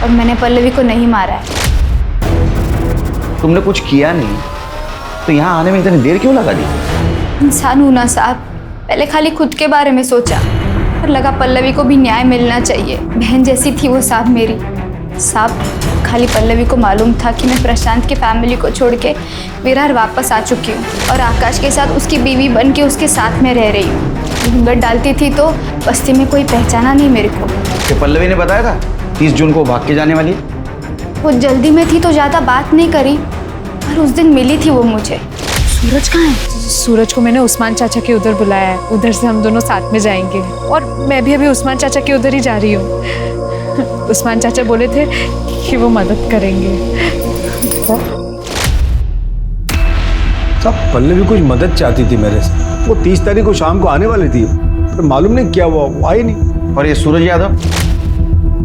S4: और मैंने पल्लवी को नहीं मारा है।
S10: तुमने कुछ किया नहीं तो यहाँ आने में इतनी देर क्यों लगा दी?
S4: इंसान हूँ ना साहब, पहले खाली खुद के बारे में सोचा पर लगा पल्लवी को भी न्याय मिलना चाहिए। बहन जैसी थी वो साहब मेरी। साहब खाली पल्लवी को मालूम था कि मैं प्रशांत के फैमिली को छोड़ के विरार वापस आ चुकी हूँ और आकाश के साथ उसकी बीवी बन के उसके साथ में रह रही हूँ। घूंघट डालती थी तो बस्ती में कोई पहचाना नहीं मेरे को।
S10: कि पल्लवी ने बताया था 30 जून को भाग के जाने वाली है?
S4: वो जल्दी में थी तो ज़्यादा बात नहीं करी पर उस दिन मिली थी वो मुझे।
S3: सूरज कहाँ है? सूरज को मैंने उस्मान चाचा के उधर बुलाया है, उधर से हम दोनों साथ में जाएंगे। और मैं भी अभी उस्मान चाचा के उधर ही जा रही हूँ। उस्मान चाचा बोले थे कि वो मदद करेंगे।
S2: सब पल्लवी कुछ मदद चाहती थी मेरे से। वो 30 तारीख को शाम को आने वाली थी पर मालूम नहीं क्या हुआ, वो आई नहीं।
S10: और ये सूरज यादव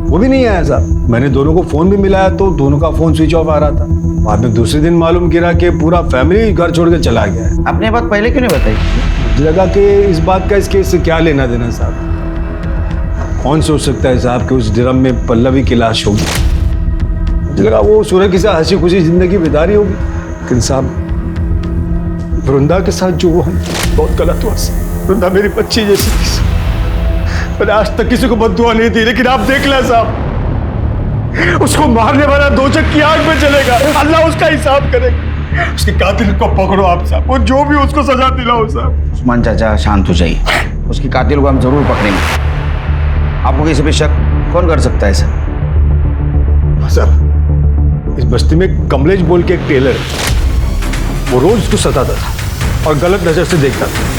S2: वो भी नहीं आया साहब। मैंने दोनों को फोन भी मिलाया तो दोनों का फोन स्विच ऑफ आ रहा था। बाद में दूसरे दिन मालूम किया कि पूरा फैमिली घर छोड़ के चला गया है।
S10: आपने बात पहले क्यों नहीं बताई?
S2: मुझे लगा कि इस बात का इस केस से क्या लेना देना साहब। कौन सोच सकता है साहब कि उस ड्रम में पल्लवी की लाश होगी। मुझे लगा वो सूरज के साथ हंसी खुशी जिंदगी बिता रही होगी, लेकिन साहब वृंदा के साथ जो हुआ बहुत गलत हुआ। वृंदा मेरी बच्ची जैसी थी। मैंने आज तक किसी को बद्दुआ नहीं दी, लेकिन आप देख लें साहब, उसको मारने वाला दोजख की आग में चलेगा। अल्लाह उसका हिसाब करेगा। उसके कातिल को पकड़ो आप साहब, और जो भी उसको सजा दिलाओ साहब।
S10: उस्मान चाचा शांत हो जाइए, उसकी कातिल को हम जरूर पकड़ेंगे। आपको किसी पे शक कौन कर सकता है सर?
S2: साहब इस बस्ती में कमलेश बोल के एक टेलर है, वो रोज उसको सताता था और गलत नजर से देखता था।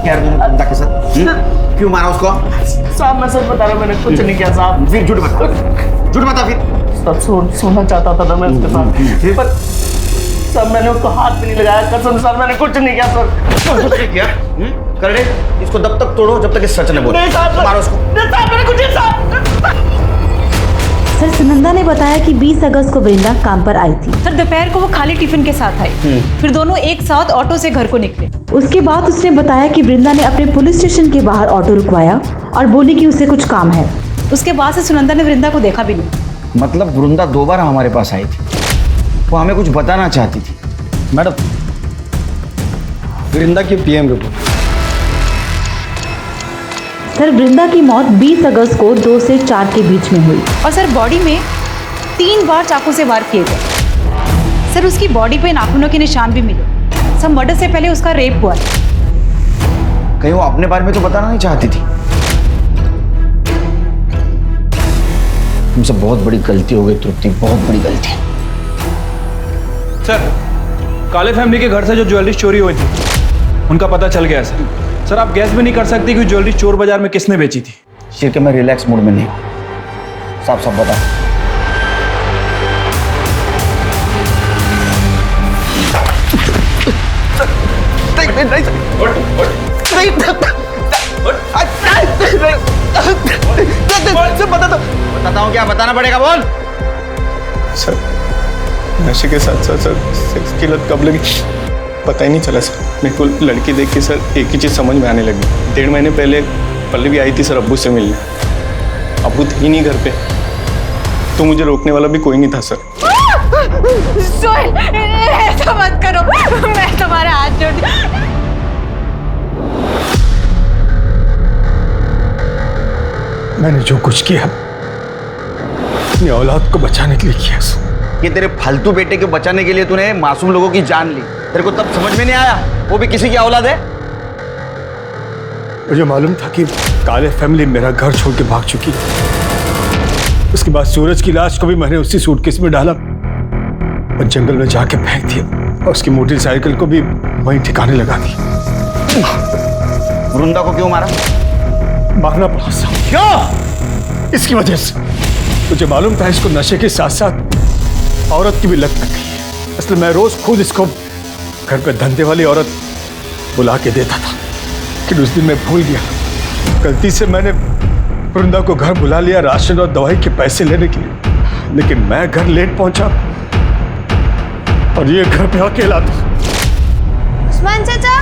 S10: क्या बंदा के साथ क्यों मारा उसको?
S13: साहब मैं सच बता रहा हूँ, मैंने कुछ नहीं किया साहब।
S10: फिर झूठ बता, झूठ बता फिर।
S13: सब सोना चाहता था मैं उसके साथ, पर सब मैंने उसको हाथ भी नहीं लगाया। कसम सर मैंने कुछ नहीं किया सर।
S10: कुछ नहीं किया? कर दे इसको, तब तक तोड़ो जब तक ये सच न बोले।
S13: नहीं साहब,
S10: मारो उसको।
S13: नहीं साहब मैंने कुछ नहीं साहब।
S18: सर सुनंदा ने बताया कि 20 अगस्त को वृंदा काम पर आई थी।
S12: सर दोपहर को वो खाली टिफिन के साथ आई, फिर दोनों एक साथ ऑटो से घर को निकले।
S18: उसके बाद उसने बताया कि वृंदा ने अपने पुलिस स्टेशन के बाहर ऑटो रुकवाया और बोली कि उसे कुछ काम है।
S12: उसके बाद से सुनंदा ने वृंदा को देखा भी नहीं।
S10: मतलब वृंदा 2 बार हमारे पास आई थी, वो हमें कुछ बताना चाहती थी।
S2: मैडम वृंदा की PM रिपोर्ट।
S18: सर वृंदा की मौत 20 अगस्त को 2 से 4 के बीच में हुई
S12: और सर बॉडी में 3 बार चाकू से वार किए गए। सर उसकी बॉडी पे नाखूनों के निशान भी मिले। सब मर्डर से पहले उसका रेप हुआ।
S10: कहीं वो अपने बारे में तो बताना नहीं चाहती थी। तुमसे बहुत बड़ी गलती हो गई तृप्ति, बहुत बड़ी गलती।
S11: सर काले फैमिली के घर से जो ज्वेलरी चोरी हुई थी उनका पता चल गया सर। सर आप गैस भी नहीं कर सकते कि ज्वेलरी चोर बाजार में किसने बेची थी।
S10: शिर के मैं रिलैक्स मूड में नहीं हूँ, साफ साफ बता। बताता हूँ क्या बताना पड़ेगा, बोल।
S19: सर नशे के साथ साथ सर सेक्स की लत कब लगी पता ही नहीं चला सर। मेरे को लड़की देख के सर एक ही चीज़ समझ में आने लगी। 1.5 महीने पहले पल्लवी आई थी सर अब्बू से मिलने। अब्बू थे ही नहीं घर पे, तो मुझे रोकने वाला भी कोई नहीं था सर।
S12: सोहेल ऐसा मत करो, मैं तुम्हारे हाथ जोड़ती।
S2: मैंने जो कुछ किया अपनी औलाद को बचाने के लिए किया।
S10: ये तेरे फालतू बेटे को बचाने के लिए तूने मासूम लोगों की जान ली। तेरे को तब समझ में नहीं आया वो भी किसी की औलाद है।
S2: मुझे मालूम था कि काले फैमिली मेरा घर छोड़ के भाग चुकी। उसके बाद सूरज की लाश को भी मैंने उसी सूटकेस में डाला और जंगल में जाके फेंक दिया और उसकी मोटरसाइकिल को भी वहीं ठिकाने लगा दी।
S10: वृंदा को क्यों मारा?
S2: मारना पड़ा साहब। क्या? इसकी वजह से मुझे मालूम था इसको नशे के साथ साथ औरत की भी लत लग गई है, इसलिए मैं रोज खुद इसको घर पे धंधे वाली औरत बुला के देता था। लेकिन उस दिन मैं भूल गया, गलती से मैंने वृंदा को घर बुला लिया राशन और दवाई के पैसे लेने के लिए, लेकिन मैं घर लेट पहुंचा और ये घर पे अकेला था।
S4: उस्मान चाचा,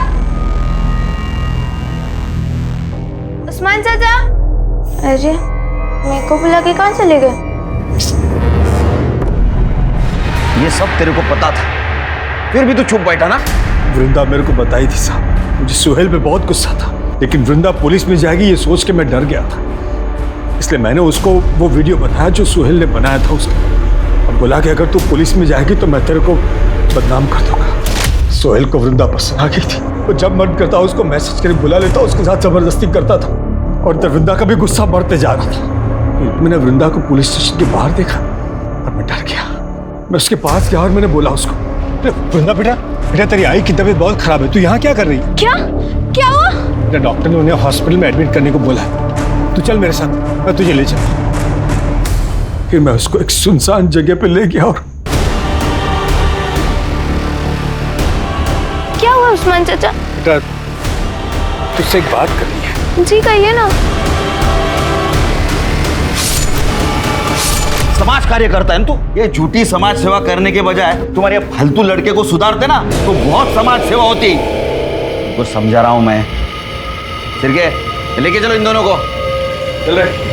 S4: उस्मान चाचा, अरे मेरे को बुला के कहाँ चले गए?
S10: ये सब तेरे को पता था, फिर भी तू चुप बैठा ना।
S2: वृंदा मेरे को बताई थी साहब, मुझे सुहेल पे बहुत गुस्सा था, लेकिन वृंदा पुलिस में जाएगी ये सोच के मैं डर गया था, इसलिए मैंने उसको वो वीडियो बताया जो सुहेल ने बनाया था उसका, और बोला कि अगर तू पुलिस में जाएगी तो मैं तेरे को बदनाम कर दूंगा। सुहेल को वृंदा पसंद आ गई थी, वो जब मन करता उसको मैसेज करके बुला लेता, उसके साथ जबरदस्ती करता था, और तब वृंदा का भी गुस्सा बढ़ते जा रहा था। मैंने वृंदा को पुलिस स्टेशन के बाहर देखा और मैं डर गया। मैं उसके पास गया और मैंने बोला उसको, वृंदा बेटा बेटा तेरी आई की तबीयत बहुत खराब है, तू यहाँ क्या कर रही है?
S4: क्या क्या हुआ?
S2: बेटा डॉक्टर ने उन्हें हॉस्पिटल में एडमिट करने को बोला है, तू चल मेरे साथ, मैं तुझे ले चल। फिर मैं उसको एक सुनसान जगह पे ले गया और
S4: क्या हुआ उस्मान चाचा?
S2: बेटा तुझसे एक बात करनी है।
S4: जी कहिए ना।
S10: समाज कार्य करता है ना तू, ये झूठी समाज सेवा करने के बजाय तुम्हारे फालतू लड़के को सुधारते ना तो बहुत समाज सेवा होती। तो समझा रहा हूं मैं। सिरके लेके चलो इन दोनों को। चल रहे।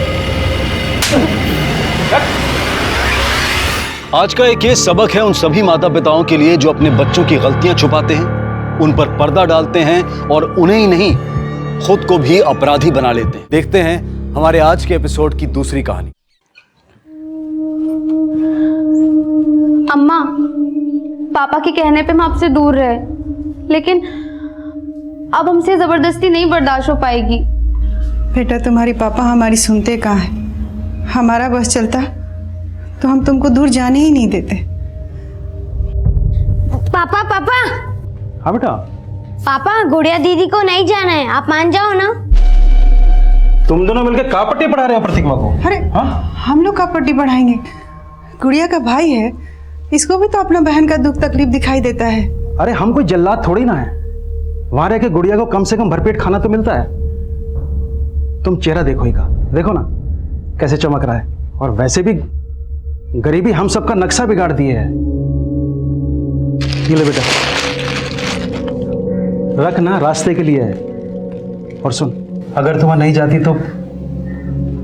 S1: आज का एक ये सबक है उन सभी माता पिताओं के लिए जो अपने बच्चों की गलतियां छुपाते हैं, उन पर पर्दा डालते हैं और उन्हें ही नहीं खुद को भी अपराधी बना लेते हैं। देखते हैं हमारे आज के एपिसोड की दूसरी कहानी।
S4: अम्मा, पापा के कहने पे हम आपसे दूर रहे, लेकिन अब हमसे जबरदस्ती नहीं बर्दाश्त हो पाएगी।
S7: बेटा तुम्हारी पापा हमारी सुनते कहाँ हैं? हमारा बस चलता तो हम तुमको दूर जाने ही नहीं देते।
S20: पापा पापा
S2: हाँ बेटा।
S20: पापा गुड़िया दीदी को नहीं जाना है, आप मान जाओ ना।
S13: तुम दोनों मिलकर का पट्टी पढ़ा रहे हो प्रतिमा को?
S7: अरे हम लोग का पट्टी पढ़ाएंगे? गुड़िया का भाई है, इसको भी तो अपना बहन का दुख तकलीफ दिखाई देता है।
S13: अरे हम कोई जल्लाद थोड़ी ना है, वहां रह के गुड़िया को कम से कम भरपेट खाना तो मिलता है। तुम चेहरा देखो ही का, देखो ना कैसे चमक रहा है, और वैसे भी गरीबी हम सबका नक्शा बिगाड़ दिए है। ये ले बेटा, रख ना, रास्ते के लिए है। और सुन, अगर तुम नहीं जाती तो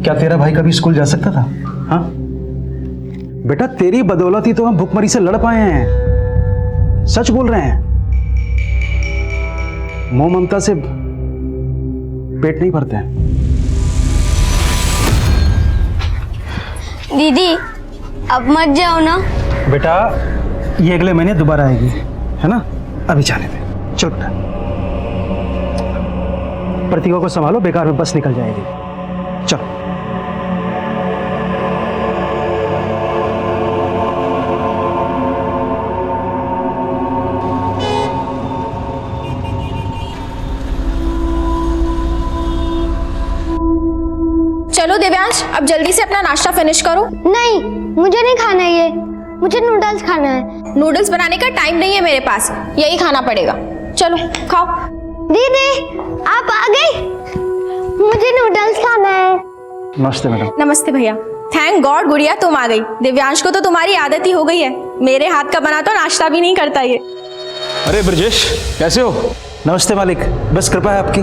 S13: क्या तेरा भाई कभी स्कूल जा सकता था? हाँ बेटा, तेरी बदौलत ही तो हम भूखमरी से लड़ पाए हैं। सच बोल रहे हैं, मोह ममता से पेट नहीं भरते हैं।
S20: दीदी अब मत जाओ ना।
S13: बेटा ये अगले महीने दोबारा आएगी, है ना? अभी जाने दे, चल बेटा। प्रतिभा को संभालो, बेकार में बस निकल जाएगी। चल।
S4: चलो देव्यांश, अब जल्दी से अपना नाश्ता फिनिश करो।
S20: नहीं, मुझे नहीं खाना है ये, मुझे नूडल्स खाना है।
S4: नूडल्स बनाने का टाइम नहीं है मेरे पास, यही खाना पड़ेगा। चलो खाओ।
S20: दीदी आप आ गई, मुझे नूडल्स खाना है।
S13: नमस्ते मैडम।
S4: नमस्ते भैया। थैंक गॉड गुड़िया तुम आ गई। दिव्यांश को तो तुम्हारी आदत ही हो गई है, मेरे हाथ का बना तो नाश्ता भी नहीं करता ये।
S13: अरे ब्रजेश, कैसे हो? नमस्ते मालिक, बस कृपा है आपकी।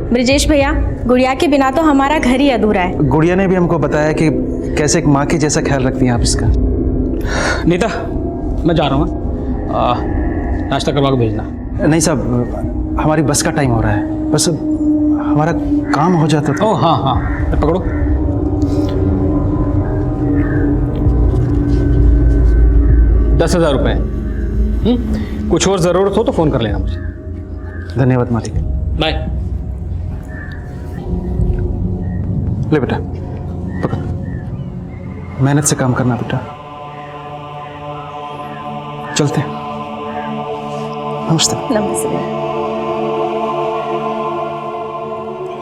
S4: ब्रजेश भैया, गुड़िया के बिना तो हमारा घर ही अधूरा है।
S13: गुड़िया ने भी हमको बताया कि कैसे एक माँ के जैसा ख्याल रखती हैं आप इसका।
S14: नीता, मैं जा रहा हूँ, नाश्ता करवा के भेजना।
S13: नहीं साहब, हमारी बस का टाइम हो रहा है, बस हमारा काम हो जाता तो।
S14: ओह हाँ हाँ, पकड़ो। ₹10,000। कुछ और ज़रूरत हो तो फ़ोन कर लेना मुझे।
S13: धन्यवाद मालिक।
S14: बाय।
S13: ले बेटा, पकड़। मेहनत से काम करना बेटा। चलते हैं। नमस्ते।
S4: नमस्ते।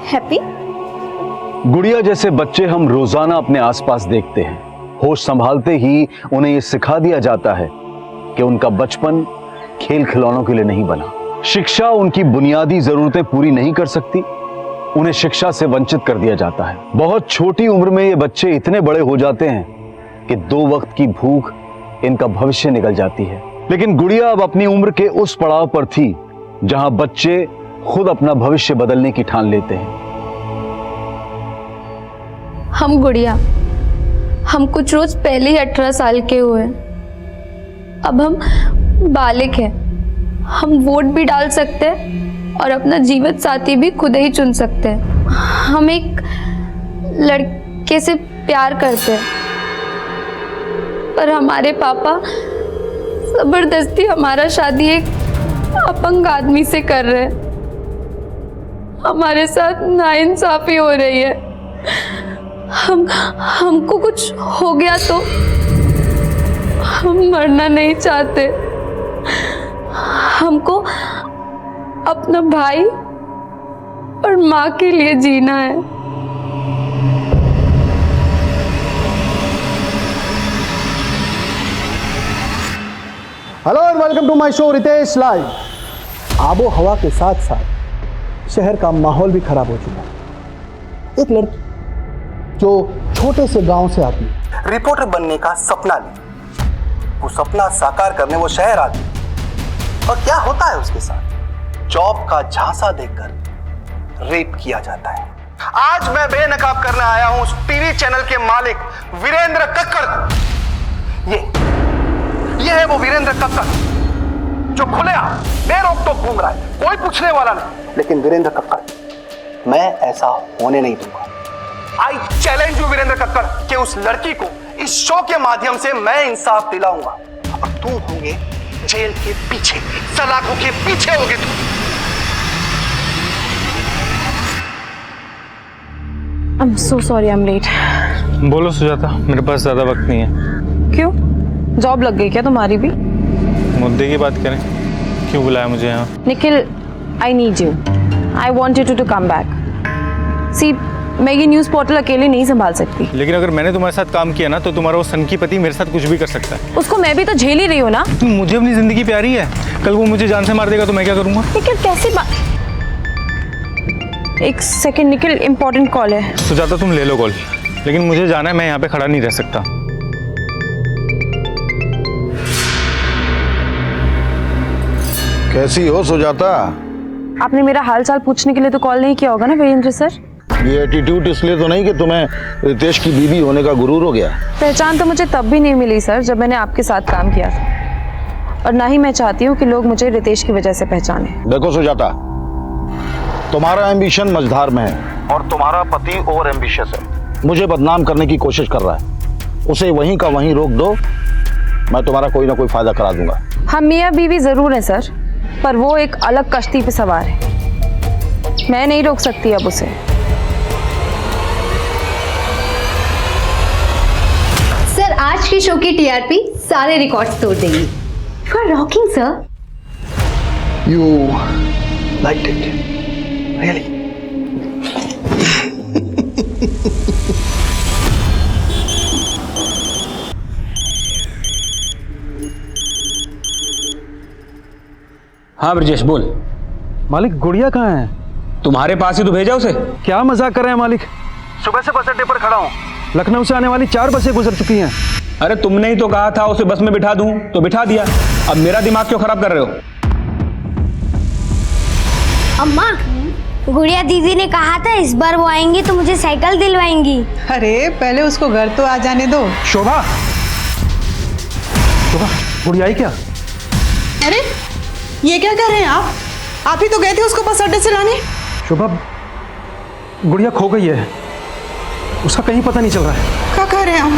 S4: हैप्पी।
S1: गुड़िया जैसे बच्चे हम रोजाना अपने आसपास देखते हैं। होश संभालते ही उन्हें यह सिखा दिया जाता है कि उनका बचपन खेल खिलौनों के लिए नहीं बना। शिक्षा उनकी बुनियादी जरूरतें पूरी नहीं कर सकती, उन्हें शिक्षा से वंचित कर दिया जाता है। बहुत छोटी उम्र में ये बच्चे इतने बड़े हो जाते हैं कि 2 वक्त की भूख इनका भविष्य निकल जाती है। लेकिन गुड़िया अब अपनी उम्र के उस पड़ाव पर थी जहां बच्चे खुद अपना भविष्य बदलने की ठान लेते हैं।
S4: हम गुड़िया, हम कुछ रोज पहले ही 18 साल के हुए। अब हम बालिग हैं। हम वोट भी डाल सकते हैं और अपना जीवन साथी भी खुद ही चुन सकते हैं। हम एक लड़के से प्यार करते हैं, पर हमारे पापा जबरदस्ती हमारा शादी एक अपंग आदमी से कर रहे हैं। हमारे साथ नाइंसाफी हो रही है। हमको कुछ हो गया तो हम मरना नहीं चाहते। हमको अपना भाई और माँ के लिए जीना है।
S13: Hello and welcome to my show Ritesh live. आबो हवा के साथ साथ शहर का माहौल भी खराब हो चुका है। एक लड़की जो छोटे से गांव से आती है, रिपोर्टर बनने का सपना ली, वो सपना साकार करने वो शहर आती है, और क्या होता है उसके साथ? जॉब का झांसा देकर रेप किया जाता है। आज मैं बेनकाब करने आया हूं उस टीवी चैनल के मालिक वीरेंद्र कक्कड़ को। ये है वो वीरेंद्र कक्कड़ जो खुलेआम बेरोक-टोक घूम रहा है, कोई पूछने वाला नहीं। लेकिन वीरेंद्र कक्कड़, मैं ऐसा होने नहीं दूंगा। I challenge you Virendra Kakkar कि उस लड़की को इस शो के माध्यम से मैं इंसाफ दिलाऊंगा और तुम होंगे जेल के पीछे, सलाखों के पीछे होगे तुम।
S15: I'm so sorry I'm late.
S11: बोलो सुजाता, मेरे पास ज़्यादा वक्त नहीं है।
S15: क्यों? जॉब लग गई क्या तुम्हारी भी?
S11: मुद्दे की बात करें, क्यों बुलाया मुझे यहाँ?
S15: Nikhil, I need you. I want you to come back. See, मैं ये न्यूज़ पोर्टल अकेले नहीं संभाल सकती।
S11: लेकिन अगर मैंने तुम्हारे साथ काम किया ना, तो तुम्हारा वो सनकी पति मेरे साथ कुछ भी कर सकता है।
S15: उसको मैं भी तो झेल ही रही हूँ ना।
S11: मुझे अपनी जिंदगी प्यारी है, कल वो मुझे जान से मार देगा तो मैं क्या करूँगा?
S15: निखिल कैसी बात? एक सेकंड निखिल, इम्पोर्टेंट कॉल है।
S11: सुजाता तुम ले लो कॉल, लेकिन मुझे जाना है, मैं यहाँ पे खड़ा नहीं रह सकता।
S21: कैसी हो सुजाता?
S15: आपने मेरा हाल चाल पूछने के लिए तो कॉल नहीं किया होगा ना वीरेंद्र सर?
S21: ये एटीट्यूड इसलिए तो नहीं कि तुम्हें रितेश की बीवी होने का गुरूर हो गया?
S15: पहचान तो मुझे तब भी नहीं मिली सर जब मैंने आपके साथ काम किया था, और ना ही मैं चाहती हूँ कि लोग मुझे रितेश की वजह से पहचाने।
S21: देखो सुजाता, तुम्हारा एम्बिशन मझधार में है और तुम्हारा पति ओवर एम्बिशियस है। मुझे बदनाम करने की कोशिश कर रहा है, उसे वहीं का वहीं रोक दो, मैं तुम्हारा कोई ना कोई फायदा करा दूंगा।
S15: हम मियाँ बीवी जरूर हैं सर, पर वो एक अलग कश्ती पे सवार है। मैं नहीं रोक सकती अब उसे।
S20: सर, आज की शो की टीआरपी सारे रिकॉर्ड्स तोड़ देगी। You are rocking sir.
S13: You liked it, really?
S16: हाँ ब्रजेश बोल।
S22: मालिक, गुड़िया कहाँ है?
S16: तुम्हारे पास ही तो भेजा उसे।
S22: क्या मजाक कर रहे हैं मालिक? सुबह से बस अड्डे पर खड़ा हूँ। लखनऊ से आने वाली 4 बसें गुजर चुकी हैं।
S16: अरे तुमने ही तो कहा था उसे बस में बिठा दूं, तो बिठा दिया। अब मेरा दिमाग क्यों खराब कर रहे हो?
S20: अम्मा, गुड़िया दीदी ने कहा था इस बार वो आएंगी तो मुझे साइकिल दिलवाएंगी।
S9: अरे पहले उसको घर तो आ जाने दो।
S22: शोभा, शोभा, गुड़िया आई क्या?
S9: अरे ये क्या कर रहे हैं आप? आप ही तो गए थे उसको बस अड्डे से लाने।
S22: शोभा, गुड़िया खो गई है, उसका कहीं पता नहीं चल रहा है।
S9: क्या कह रहे हैं आप?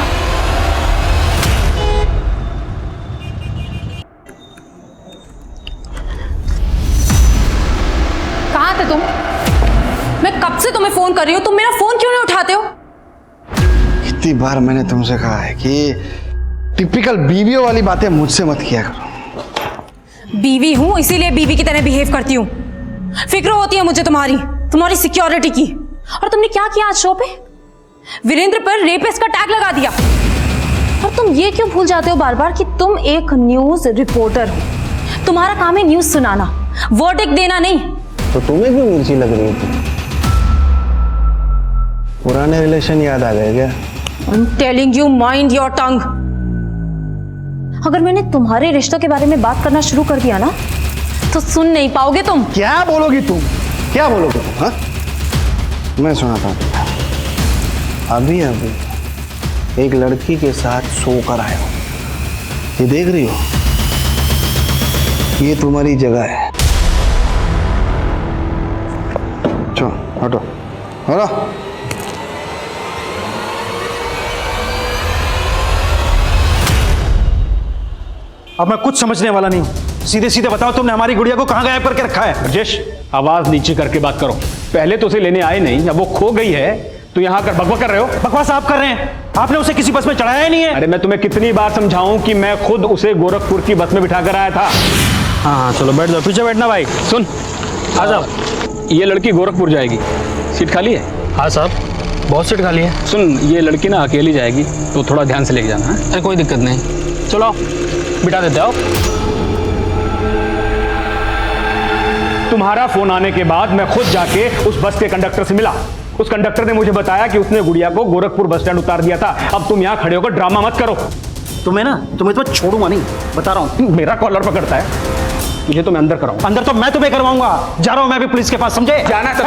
S3: कहाँ थे तुम? मैं कब से तुम्हें फोन कर रही हूँ, तुम मेरा फोन क्यों नहीं उठाते हो?
S13: कितनी बार मैंने तुमसे कहा है कि टिपिकल बीवियों वाली बातें मुझसे मत किया करो।
S3: बीवी हूँ, इसीलिए बीवी की तरह बिहेव करती हूँ। फिक्र होती है मुझे तुम्हारी सिक्योरिटी की। और तुमने क्या किया आज शो पे? वीरेंद्र पर रेपिस्ट का टैग लगा दिया। और तुम ये क्यों भूल जाते हो बार बार कि तुम एक न्यूज रिपोर्टर हो? तुम्हारा काम है न्यूज सुनाना, वर्डिक्ट देना नहीं।
S13: तो तुम्हें क्यों मिर्ची लग रही थी? पुराने रिलेशन याद आ गए क्या?
S15: I'm telling you, mind your tongue. अगर मैंने तुम्हारे रिश्तों के बारे में बात करना शुरू कर दिया ना तो सुन नहीं पाओगे तुम।
S13: क्या बोलोगी तुम? क्या बोलोगे तुम? हाँ, मैं सुनाता हूँ। अभी अभी एक लड़की के साथ सोकर आया हूँ। ये देख रही हो, ये तुम्हारी जगह है। चलो हटो हटो।
S22: अब मैं कुछ समझने वाला नहीं हूँ। सीधे सीधे बताओ, तुमने हमारी गुड़िया को कहाँ गायब करके रखा है?
S11: राजेश, आवाज नीचे करके बात करो। पहले तो उसे लेने आए नहीं, अब वो खो गई है तो यहाँ कर बकवास कर रहे हो।
S22: बकवास आप कर रहे हैं। आपने उसे किसी बस में चढ़ाया ही नहीं है।
S11: अरे मैं तुम्हें कितनी बार समझाऊं कि मैं खुद उसे गोरखपुर की बस में बिठा कर आया था। हाँ चलो बैठ जाओ, पीछे बैठना भाई। सुन, आ जाओ। ये लड़की गोरखपुर जाएगी, सीट खाली है?
S16: हाँ साहब, बहुत सीट खाली है।
S11: सुन, ये लड़की ना अकेली जाएगी तो थोड़ा ध्यान से लेके जाना है।
S16: अरे कोई दिक्कत नहीं, चलो बिठा देते हो।
S11: तुम्हारा फोन आने के बाद मैं खुद जाके उस बस के कंडक्टर से मिला। उस कंडक्टर ने मुझे बताया कि उसने गुड़िया को गोरखपुर बस स्टैंड उतार दिया था। अब तुम यहाँ खड़े होकर ड्रामा मत करो।
S22: तुम्हें तो छोड़ूंगा नहीं, बता रहा हूँ।
S11: मेरा कॉलर पकड़ता है, तुझे तो मैं अंदर कराऊं।
S22: अंदर तो मैं तुम्हें करवाऊंगा। जा रहा हूं मैं भी पुलिस के पास, समझे?
S11: जाना तो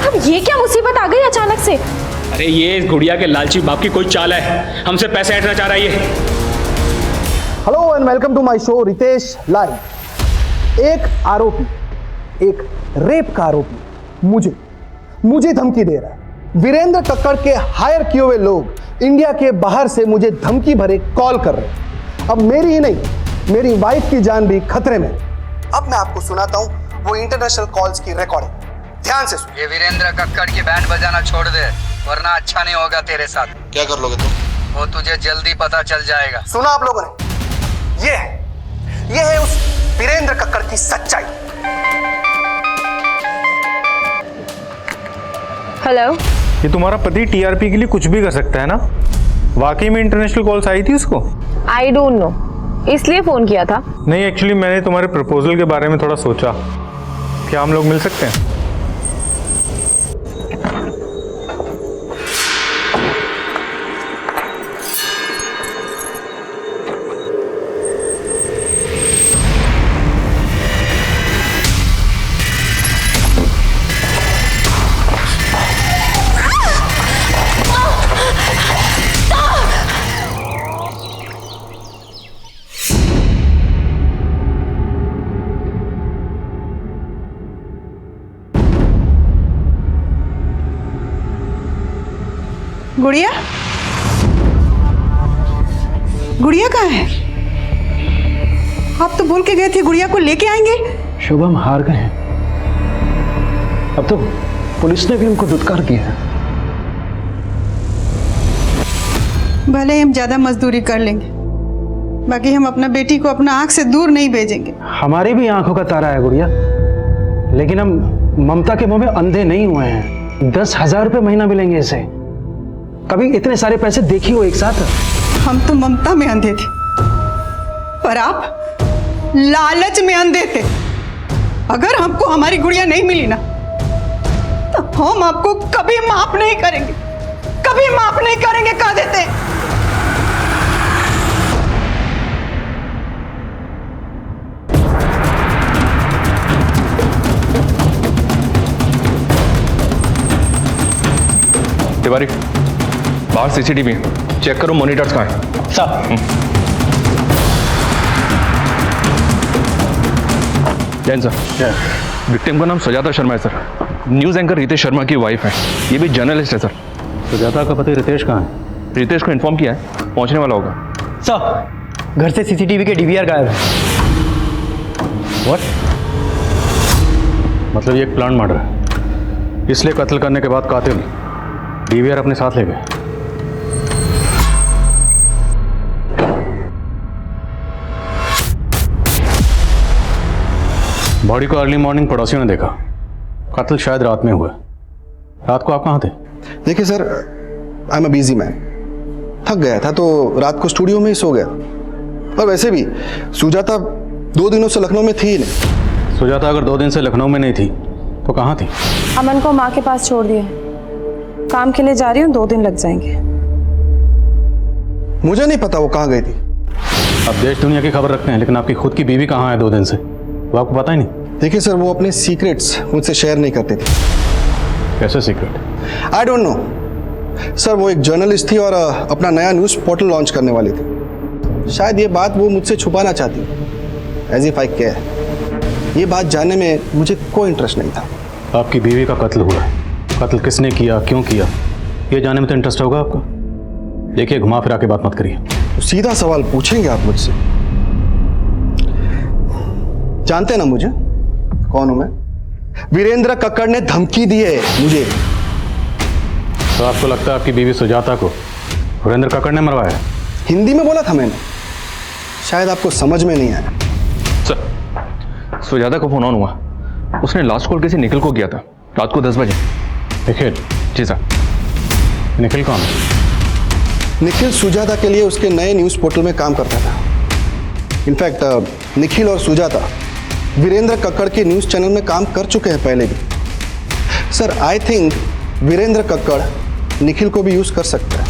S15: अब ये क्या मुसीबत आ गई अचानक से?
S11: अरे ये गुड़िया के लालची बाप की कोई चाल है, हमसे पैसे ऐंठना चाह रहा है ये।
S13: Hello and welcome to my show Ritesh live. एक आरोपी, एक रेप का आरोपी मुझे धमकी दे रहा है। वीरेंद्र कक्कड़ के हायर किए हुए लोग इंडिया के बाहर से मुझे धमकी भरे कॉल कर रहे हैं। अब मेरी ही नहीं, मेरी वाइफ की जान भी खतरे में। अब मैं आपको सुनाता हूं वो इंटरनेशनल कॉल्स की रिकॉर्डिंग। ध्यान से सुन।
S5: ये वीरेंद्र कक्कड़ की बैंड बजाना छोड़ दे, वरना अच्छा नहीं होगा तेरे साथ।
S13: क्या कर लोगे तुम?
S5: वो तुझे जल्दी पता चल जाएगा।
S13: सुना आप लोगों ने? ये है उस वीरेंद्र कक्कड़ की सच्चाई।
S15: हेलो,
S17: ये तुम्हारा पति टीआरपी के लिए कुछ भी कर सकता है ना? वाकई में इंटरनेशनल कॉल्स आई थी उसको?
S15: आई डोंट नो, इसलिए फोन किया था।
S17: नहीं, एक्चुअली मैंने तुम्हारे प्रपोजल के बारे में थोड़ा सोचा। क्या हम लोग मिल सकते हैं?
S7: गुड़िया कहाँ है? आप तो बोल के गए थे गुड़िया को लेके आएंगे।
S22: शुभम हार गए हैं। अब तो पुलिस ने भी उनको दुत्कार दिया है।
S7: भले ही हम ज्यादा मजदूरी कर लेंगे, बाकी हम अपना बेटी को अपना आंख से दूर नहीं भेजेंगे।
S22: हमारी भी आंखों का तारा है गुड़िया, लेकिन हम ममता के मुंह में अंधे नहीं हुए हैं। 10,000 रुपये महीना मिलेंगे इसे। कभी इतने सारे पैसे देखी हो एक साथ?
S7: हम तो ममता में अंधे थे, पर आप लालच में अंधे थे। अगर हमको हमारी गुड़िया नहीं मिली ना, तो हम आपको कभी माफ नहीं करेंगे, कभी माफ नहीं करेंगे, कह देते।
S11: तिवारी, बाहर सीसीटीवी चेक करो, मॉनिटर्स कहाँ हैं? साहब। जैन सर, विक्टिम का नाम सुजाता शर्मा है sir. News anchor Ritesh Sharma की वाइफ है। ये भी जर्नलिस्ट है सर।
S22: सुजाता का पति रितेश कहाँ है?
S11: रितेश को इन्फॉर्म किया है, पहुंचने वाला होगा।
S22: सर, घर से सीसीटीवी के डीवीआर गायब है। व्हाट? मतलब ये एक प्लान मर्डर है, इसलिए कत्ल करने के बाद कातिल डीवीआर अपने साथ ले गए। बॉडी को अर्ली मॉर्निंग पड़ोसियों ने देखा। कत्ल शायद रात में हुआ। रात को आप कहाँ थे?
S13: देखिए sir, I am a busy man. थक गया था तो रात को स्टूडियो में ही सो गया। और वैसे भी सुजाता 2 दिनों से लखनऊ में थी ही नहीं।
S22: सुजाता अगर 2 दिन से लखनऊ में नहीं थी वो कहाँ थी?
S6: अमन को माँ के पास छोड़ दिया है। काम के लिए जा रही हूँ, 2 दिन लग जाएंगे।
S13: मुझे नहीं पता वो कहाँ गई थी।
S22: अब देश दुनिया की खबर रखते हैं, लेकिन आपकी खुद की बीवी कहाँ है 2 दिन से, वो आपको पता ही नहीं?
S13: देखिए सर, वो अपने सीक्रेट्स मुझसे शेयर नहीं करती थी।
S22: कैसे secret?
S13: I don't know sir. वो एक जर्नलिस्ट थी और अपना नया न्यूज़ पोर्टल लॉन्च करने वाली थी। शायद ये बात वो मुझसे छुपाना चाहती, एज इफ आई केयर। ये बात जानने में मुझे कोई इंटरेस्ट नहीं था।
S22: आपकी बीवी का कत्ल हुआ है, कत्ल किसने किया, क्यों किया, ये जानने में तो इंटरेस्ट होगा आपको। देखिए, घुमा फिरा के बात मत करिए।
S13: तो सीधा सवाल पूछेंगे आप मुझसे? जानते ना मुझे कौन हूं मैं? वीरेंद्र कक्कड़ ने धमकी दी है मुझे।
S22: तो आपको लगता है आपकी बीवी सुजाता को वीरेंद्र कक्कड़ ने मरवाया?
S13: हिंदी में बोला था मैंने, शायद आपको समझ में नहीं आया।
S11: सर, सुजाता को फोन ऑन हुआ। उसने लास्ट कॉल किसी निखिल को किया था रात को 10 बजे।
S22: निखिल?
S11: जी सर।
S22: निखिल कौन?
S13: निखिल सुजाता के लिए उसके नए न्यूज़ पोर्टल में काम करता था। इनफैक्ट निखिल और सुजाता वीरेंद्र कक्कड़ के न्यूज़ चैनल में काम कर चुके हैं पहले भी। Sir, I think Virendra Kakkar Nikhil को भी यूज़ कर सकता है।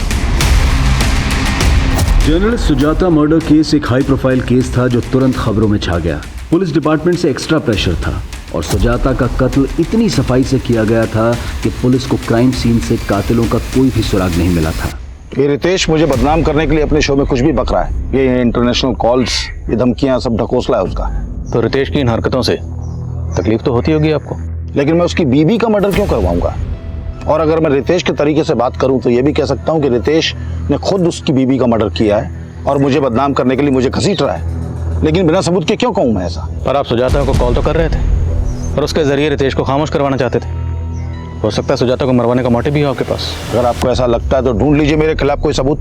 S1: जर्नलिस्ट सुजाता मर्डर केस एक हाई प्रोफाइल केस था जो तुरंत खबरों में छा गया। पुलिस डिपार्टमेंट से एक्स्ट्रा प्रेशर था और सुजाता का कत्ल इतनी सफाई से किया गया था कि पुलिस को क्राइम सीन से कातिलों का कोई भी सुराग नहीं मिला था।
S21: ये रितेश मुझे बदनाम करने के लिए अपने शो में कुछ भी बक रहा है। ये इंटरनेशनल कॉल्स, ये धमकियां, सब ढकोसला है उसका।
S22: तो रितेश की इन हरकतों से तकलीफ तो होती होगी आपको,
S21: लेकिन मैं उसकी बीवी का मर्डर क्यों करवाऊंगा? और अगर मैं रितेश के तरीके से बात करूं तो ये भी कह सकता हूं कि रितेश ने खुद उसकी बीवी का मर्डर किया है और मुझे बदनाम करने के लिए मुझे घसीट रहा है। लेकिन बिना सबूत के क्यों कहूं मैं ऐसा?
S22: पर आप सुजाता को कॉल तो कर रहे थे और उसके जरिए रितेश को खामोश करवाना चाहते थे। हो सकता है सुजाता को मरवाने का मोटिव भी हो आपके पास।
S21: अगर आपको ऐसा लगता है तो ढूंढ लीजिए मेरे खिलाफ कोई सबूत।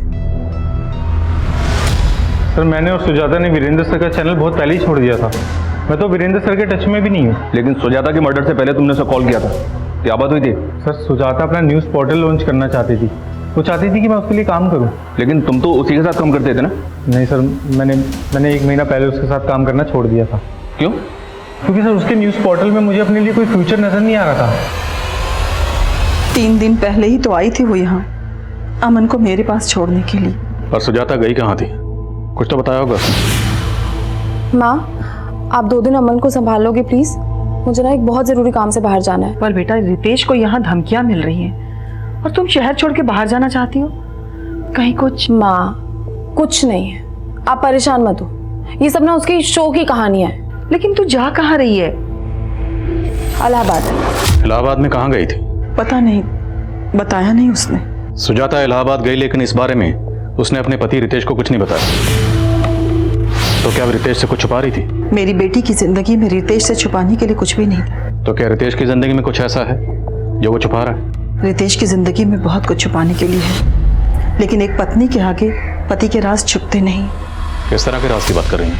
S17: सर, मैंने और सुजाता ने वीरेंद्र सर का चैनल बहुत पहले ही छोड़ दिया था। मैं तो वीरेंद्र सर के टच में भी नहीं हूँ।
S11: लेकिन सुजाता के मर्डर से पहले तुमने उसे कॉल किया था, क्या बात हुई थी?
S17: सर, सुजाता अपना न्यूज़ पोर्टल लॉन्च करना चाहती थी। वो चाहती थी कि मैं उसके लिए काम करूं।
S11: लेकिन तुम तो उसी के साथ काम करते थे ना?
S17: नहीं सर, मैंने 1 महीना पहले उसके साथ काम करना छोड़ दिया था।
S11: क्यों?
S17: क्योंकि सर उसके न्यूज़ पोर्टल में मुझे अपने लिए कोई फ्यूचर नजर नहीं आ रहा था।
S9: 3 दिन पहले ही तो आई थी वो यहाँ अमन को मेरे पास छोड़ने के लिए।
S22: और सुजाता गई कहाँ थी? कुछ तो बताया होगा उसने।
S6: माँ, आप 2 दिन अमन को संभालोगे प्लीज? मुझे ना एक बहुत जरूरी काम से बाहर जाना है।
S9: पर बेटा, रितेश को यहाँ धमकियाँ मिल रही हैं और तुम शहर छोड़ के बाहर जाना चाहती हो? कहीं कुछ?
S6: माँ, कुछ नहीं है, आप परेशान मत हो। ये सब ना उसकी शो की कहानियां है।
S9: लेकिन तू जा कहाँ रही है?
S6: इलाहाबाद।
S22: इलाहाबाद में कहाँ गई थी?
S9: पता नहीं, बताया नहीं उसने।
S22: सुजाता इलाहाबाद गई, लेकिन इस बारे में उसने अपने पति रितेश को कुछ नहीं बताया। तो क्या वो रितेश से कुछ छुपा रही थी?
S9: मेरी बेटी की जिंदगी में रितेश से छुपाने के लिए कुछ भी नहीं था।
S22: तो क्या रितेश की जिंदगी में कुछ ऐसा है जो वो छुपा रहा है?
S9: रितेश की जिंदगी में बहुत कुछ छुपाने के लिए है, लेकिन एक पत्नी के आगे पति के राज छुपते नहीं।
S22: किस तरह के राज की बात कर रही हैं?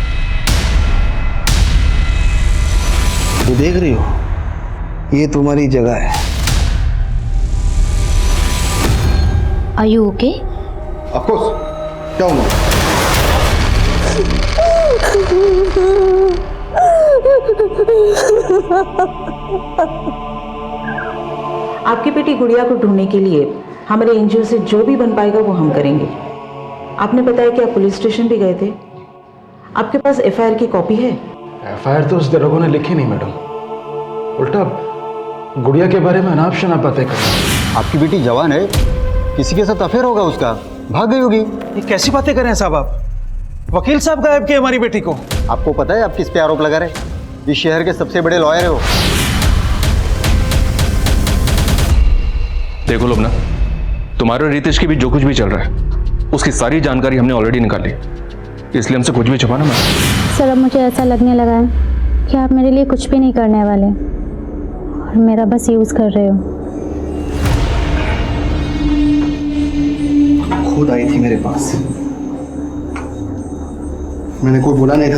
S13: वो देख रही हो, ये तुम्हारी जगह है।
S20: Are you okay?
S13: Of course. क्या हुआ?
S8: आपकी बेटी गुड़िया को ढूंढने के लिए हमारे एनजीओ से जो भी बन पाएगा वो हम करेंगे। आपने बताया कि आप पुलिस स्टेशन भी गए थे। आपके पास एफआईआर की कॉपी है?
S22: एफआईआर तो उस दरोगा ने लिखी नहीं मैडम, उल्टा गुड़िया के बारे में अनाप शनाप बातें कर रही है।
S23: आपकी बेटी जवान है, किसी के साथ अफेयर होगा उसका, भाग गई होगी।
S22: ये कैसी बातें कर रहे हैं साहब आप? वकील साहब गायब किए हमारी बेटी को।
S23: आपको पता है आप किस पे आरोप लगा रहे? इस शहर के सबसे बड़े लॉयर है वो।
S11: देखो लोबना, तुम्हारे और रितेश के बीच जो कुछ भी चल रहा है उसकी सारी जानकारी हमने ऑलरेडी निकाली, इसलिए हमसे कुछ भी छुपाना मत।
S24: सर, अब मुझे ऐसा लगने लगा है कि आप मेरे लिए कुछ भी नहीं करने वाले और मेरा बस यूज कर रहे हो।
S13: खुद आई थी मेरे पास, मैंने कोई बोला नहीं था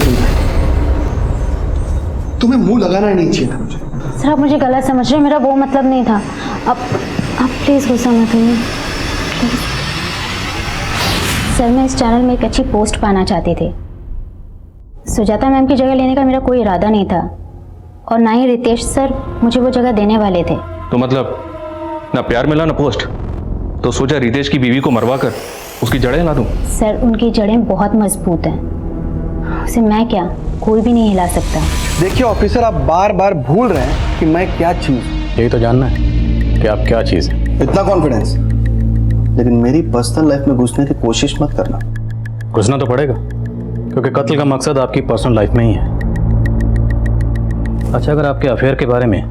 S13: तुम्हें मुंह लगाना ही नहीं चाहिए था मुझे।
S24: सर, आप मुझे गलत समझ रहे हैं, मेरा वो मतलब नहीं था। अब आप प्लीज़ गुस्सा मत करिए। सर, मैं इस चैनल में एक अच्छी पोस्ट पाना चाहती थी। सुजाता मैम की जगह लेने का मेरा कोई इरादा नहीं था और ना ही रितेश सर मुझे वो जगह देने वाले थे।
S11: तो मतलब ना प्यार मिला ना पोस्ट, तो सोचा रितेश की बीवी को मरवा कर उसकी जड़ें हिला दूं।
S24: सर उनकी जड़ें बहुत मजबूत हैं, उसे मैं क्या कोई भी नहीं हिला सकता।
S22: देखिए ऑफिसर, आप बार बार भूल रहे हैं कि मैं क्या चीज़।
S10: यही तो जानना है कि आप क्या चीज़ है।
S22: इतना कॉन्फिडेंस, लेकिन मेरी पर्सनल लाइफ में घुसने की कोशिश मत करना।
S10: घुसना तो पड़ेगा, क्योंकि कत्ल का मकसद आपकी पर्सनल लाइफ में ही है। अच्छा, अगर आपके अफेयर के बारे में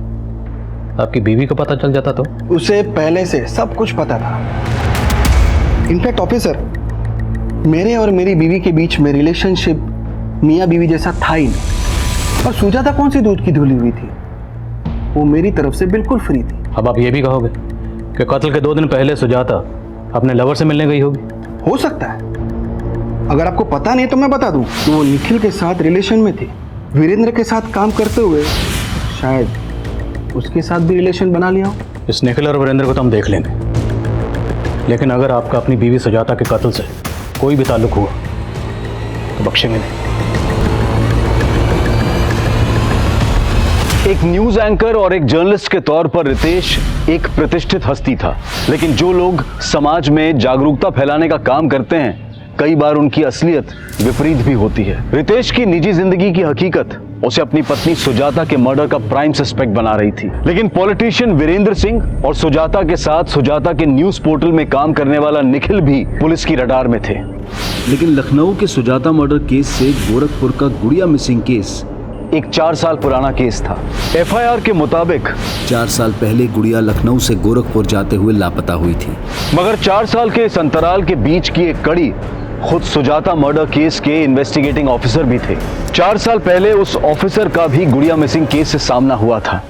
S10: आपकी बीवी को पता चल जाता तो?
S22: उसे पहले से सब कुछ पता था। इनफैक्ट ऑफिसर, मेरे और मेरी बीवी के बीच में रिलेशनशिप मियाँ बीवी जैसा था ही नहीं। और सुजाता कौन सी दूध की धुली हुई थी, वो मेरी तरफ से बिल्कुल फ्री थी।
S10: अब आप ये भी कहोगे कि कत्ल के 2 दिन पहले सुजाता अपने लवर से मिलने गई होगी?
S22: हो सकता है। अगर आपको पता नहीं तो मैं बता दूं कि वो निखिल के साथ रिलेशन में थी। वीरेंद्र के साथ काम करते हुए शायद उसके साथ भी रिलेशन बना लिया हो।
S10: इस निखिल और वीरेंद्र को तो हम देख लेंगे, लेकिन अगर आपका अपनी बीवी सुजाता के कत्ल से कोई भी ताल्लुक हुआ तो बख्शेंगे नहीं।
S1: एक न्यूज एंकर और एक जर्नलिस्ट के तौर पर रितेश एक प्रतिष्ठित हस्ती था, लेकिन जो लोग समाज में जागरूकता फैलाने का काम करते हैं, कई बार उनकी असलियत विपरीत भी होती है। रितेश की निजी जिंदगी की हकीकत उसे अपनी पत्नी सुजाता के मर्डर का प्राइम सस्पेक्ट बना रही थी, लेकिन पॉलिटिशियन वीरेंद्र सिंह और सुजाता के साथ सुजाता के न्यूज पोर्टल में काम करने वाला निखिल भी पुलिस की रडार में थे। लेकिन लखनऊ के सुजाता मर्डर केस से गोरखपुर का गुड़िया मिसिंग केस एक 4 साल पुराना केस था। एफआईआर के मुताबिक
S12: 4 साल पहले गुड़िया लखनऊ से गोरखपुर जाते हुए लापता हुई थी,
S1: मगर 4 साल के इस अंतराल के बीच की एक कड़ी खुद सुजाता मर्डर केस के इन्वेस्टिगेटिंग ऑफिसर भी थे। 4 साल पहले उस ऑफिसर का भी गुड़िया मिसिंग केस से सामना हुआ था।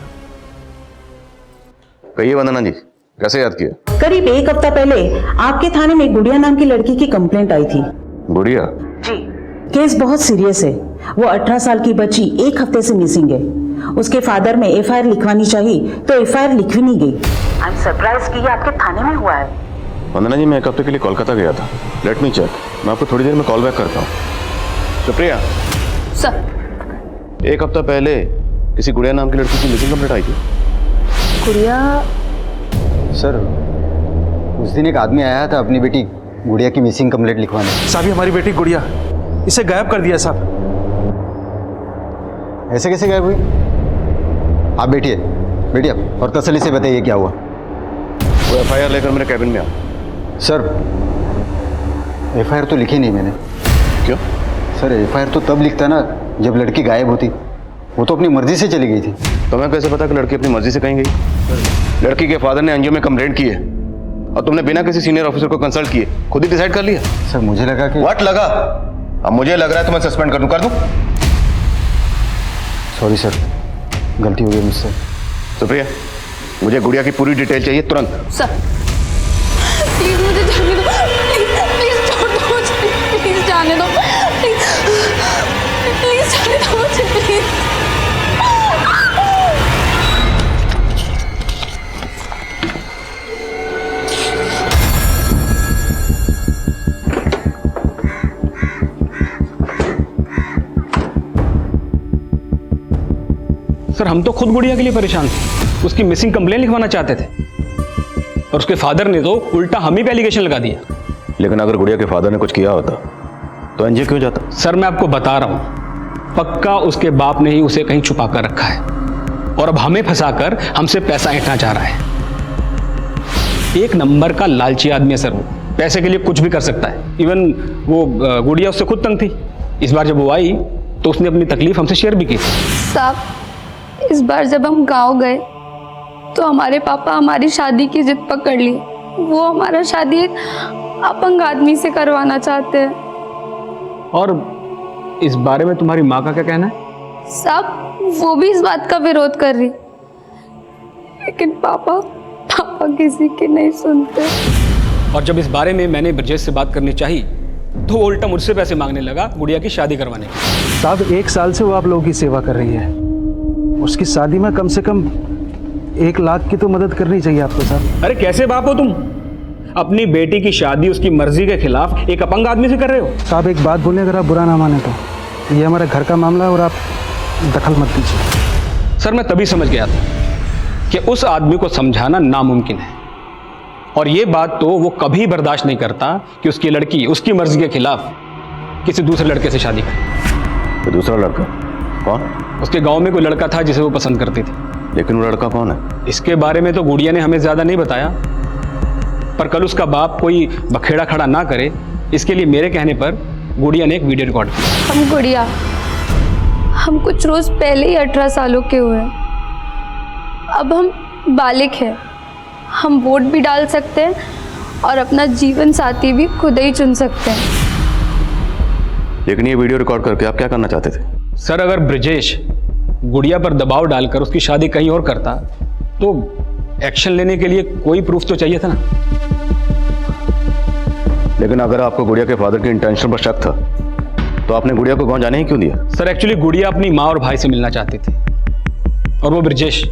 S18: कहिए वंदना जी, कैसे याद किया?
S8: करीब 1 हफ्ता पहले आपके थाने में गुड़िया नाम की लड़की की कंप्लेंट आई थी।
S18: गुड़िया?
S8: जी। केस बहुत सीरियस है। वो 18 साल की बच्ची 1 हफ्ते से मिसिंग है। उसके फादर में एफआईआर लिखवानी चाहिए तो एफआईआर लिखवी नहीं गई। आई एम सरप्राइज कि ये आपके थाने में हुआ है।
S18: वंदना जी, मैं 1 हफ्ते के लिए कोलकाता गया था। लेट मी चेक, मैं आपको थोड़ी देर में कॉल बैक करता हूँ। सुप्रिया
S24: सर,
S18: 1 हफ्ता पहले किसी गुड़िया नाम की लड़की की मिसिंग कंप्लेंट आई थी।
S23: गुड़िया? सर, उस दिन एक आदमी आया था अपनी बेटी गुड़िया की मिसिंग कंप्लेंट लिखवाने।
S22: साहब, ये हमारी बेटी गुड़िया, इसे गायब कर दिया साहब।
S23: ऐसे कैसे गायब हुई? आप बैठिए आप और तसल्ली से बताइए क्या हुआ।
S18: वो एफआईआर लेकर मेरे कैबिन में आ।
S23: सर, एफआईआर तो लिखी नहीं मैंने।
S18: क्यों?
S23: सर, एफआईआर तो तब लिखता ना जब लड़की गायब होती। वो तो अपनी मर्जी से चली गई थी।
S18: तो मैं कैसे पता कि लड़की अपनी मर्जी से कहीं गई? लड़की के फादर ने एनजीओ में कंप्लेंट की है और तुमने बिना किसी सीनियर ऑफिसर को कंसल्ट किए खुद ही डिसाइड कर लिया?
S23: सर, मुझे लगा कि
S18: व्हाट लगा? अब मुझे लग रहा है तो मैं सस्पेंड कर दूं।
S23: सॉरी सर, गलती हो गई मुझसे।
S18: सुप्रिया, मुझे गुड़िया की पूरी डिटेल चाहिए तुरंत।
S24: सर प्लीज मुझे जाने दो, प्लीज छोड़ दो मुझे, प्लीज जाने दो, प्लीज जाने दो मुझे, प्लीज।
S11: सर, हम तो खुद गुड़िया के लिए परेशान थे, उसकी मिसिंग कंप्लेंट लिखवाना चाहते थे और उसके फादर ने तो उल्टा हम ही पे एलिगेशन लगा दिया।
S18: लेकिन अगर गुड़िया के फादर ने कुछ किया होता तो एनजीओ क्यों जाता?
S11: सर, मैं आपको बता रहा हूं, पक्का उसके बाप ने ही उसे कहीं छुपा कर रखा है और अब हमें फंसाकर हमसे पैसा ऐंठना चाह रहा है। एक नंबर का लालची आदमी है सर, वो पैसे के लिए कुछ भी कर सकता है। इवन वो गुड़िया उससे खुद तंग थी। इस बार जब वो आई तो उसने अपनी तकलीफ हमसे शेयर भी की थी।
S4: साहब, इस बार जब हम गांव गए तो हमारे पापा हमारी शादी की जिद पकड़ ली। वो हमारा शादी एक अपंग आदमी से करवाना चाहते हैं।
S11: और इस बारे में तुम्हारी माँ का क्या कहना है?
S4: साहब, वो भी इस बात का विरोध कर रही, लेकिन पापा किसी की नहीं सुनते।
S11: और जब इस बारे में मैंने ब्रजेश से बात करनी चाहिए तो वो उल्टा मुझसे पैसे मांगने लगा गुड़िया की शादी करवाने की।
S22: साहब, 1 साल से वो आप लोगों की सेवा कर रही है, उसकी शादी में कम से कम 1 लाख की तो मदद करनी चाहिए आपको साहब।
S11: अरे कैसे बाप हो तुम? अपनी बेटी की शादी उसकी मर्जी के खिलाफ एक अपंग आदमी से कर रहे हो।
S22: साहब, एक बात बोले, अगर आप बुरा ना माने तो ये हमारे घर का मामला है और आप दखल मत दीजिए।
S2: सर मैं तभी समझ गया था कि उस आदमी को समझाना नामुमकिन है, और ये बात तो वो कभी बर्दाश्त नहीं करता कि उसकी लड़की उसकी मर्जी के खिलाफ किसी दूसरे लड़के से शादी करे।
S18: तो दूसरा लड़का कौन?
S2: उसके गांव में कोई लड़का था जिसे वो पसंद करती थी।
S18: लेकिन वो लड़का कौन है?
S2: इसके बारे में तो गुड़िया ने हमें ज्यादा नहीं बताया, पर कल उसका बाप कोई बखेड़ा खड़ा ना करे इसके लिए मेरे कहने पर गुड़िया ने एक वीडियो रिकॉर्ड किया।
S4: हम गुड़िया, हम कुछ रोज पहले ही 18 सालों के हुए, अब हम बालिग हैं, हम वोट भी डाल सकते हैं और अपना जीवन साथी भी खुद ही चुन सकते हैं।
S18: लेकिन ये वीडियो रिकॉर्ड करके आप क्या करना चाहते थे?
S2: सर अगर ब्रिजेश गुड़िया पर दबाव डालकर उसकी शादी कहीं और करता तो एक्शन लेने के लिए कोई प्रूफ तो चाहिए था ना।
S18: लेकिन अगर आपको गुड़िया के फादर के इंटेंशन पर शक था तो आपने गुड़िया को गांव जाने ही क्यों दिया?
S2: सर एक्चुअली गुड़िया अपनी माँ और भाई से मिलना चाहती थी, और वो ब्रिजेश,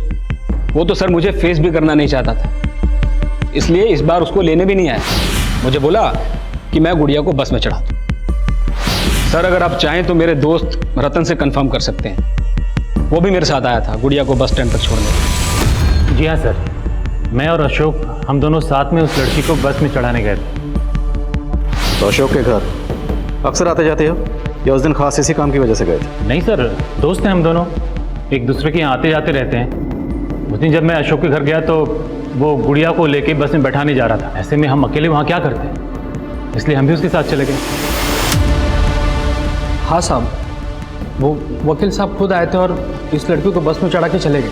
S2: वो तो सर मुझे फेस भी करना नहीं चाहता था, इसलिए इस बार उसको लेने भी नहीं आया। मुझे बोला कि मैं गुड़िया को बस में चढ़ा दूं। सर अगर आप चाहें तो मेरे दोस्त रतन से कंफर्म कर सकते हैं, वो भी मेरे साथ आया था गुड़िया को बस स्टैंड तक छोड़ने।
S10: जी हाँ सर, मैं और अशोक हम दोनों साथ में उस लड़की को बस में चढ़ाने गए थे।
S18: तो अशोक के घर अक्सर आते जाते हो या उस दिन खास इसी काम की वजह से गए थे?
S10: नहीं सर, दोस्त हैं हम दोनों, एक दूसरे के यहाँ आते जाते रहते हैं। उस दिन जब मैं अशोक के घर गया तो वो गुड़िया को लेके बस में बैठाने जा रहा था। ऐसे में हम अकेले वहाँ क्या करते, इसलिए हम भी उसके साथ चले गए।
S2: हाँ साहब, वो वकील साहब खुद आए थे और इस लड़की को बस में चढ़ा के चले गए।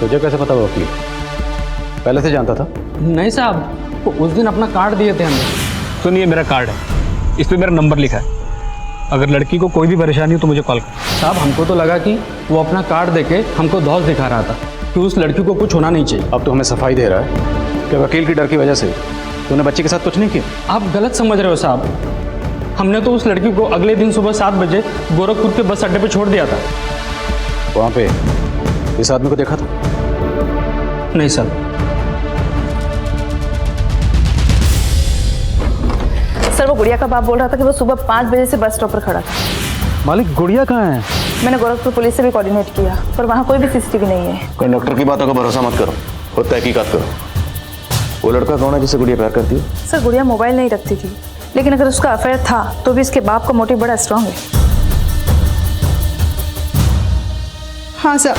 S18: तुझे कैसे पता वो वकील पहले से जानता था?
S2: नहीं साहब, वो उस दिन अपना कार्ड दिए थे हमें। सुनिए मेरा कार्ड है, इस पर मेरा नंबर लिखा है, अगर लड़की को कोई भी परेशानी हो तो मुझे कॉल कर। साहब हमको तो लगा कि वो अपना कार्ड देके हमको धौस दिखा रहा था कि उस लड़की को कुछ होना नहीं चाहिए।
S18: अब तो हमें सफाई दे रहा है कि वकील की डर की वजह से तूने बच्ची के साथ कुछ नहीं किया।
S2: आप गलत समझ रहे हो साहब, हमने तो उस लड़की को अगले दिन सुबह 7 बजे गोरखपुर के बस अड्डे पे छोड़ दिया था।
S18: वहाँ पे इस आदमी को देखा था?
S2: नहीं सर।
S6: सर वो गुड़िया का बाप बोल रहा था कि वो सुबह 5 बजे से बस स्टॉप पर खड़ा था।
S18: मालिक गुड़िया कहाँ है?
S6: मैंने गोरखपुर पुलिस से भी कोऑर्डिनेट किया, पर वहाँ कोई भी सीसीटीवी नहीं है।
S18: कंडक्टर की बातों का भरोसा मत करो, खुद तहकीकात करो। वो लड़का कौन है जिसे गुड़िया प्यार करती है?
S6: सर गुड़िया मोबाइल नहीं रखती थी, लेकिन अगर उसका अफेयर था तो भी इसके बाप का मोटिव बड़ा स्ट्रांग है।
S3: हाँ सर,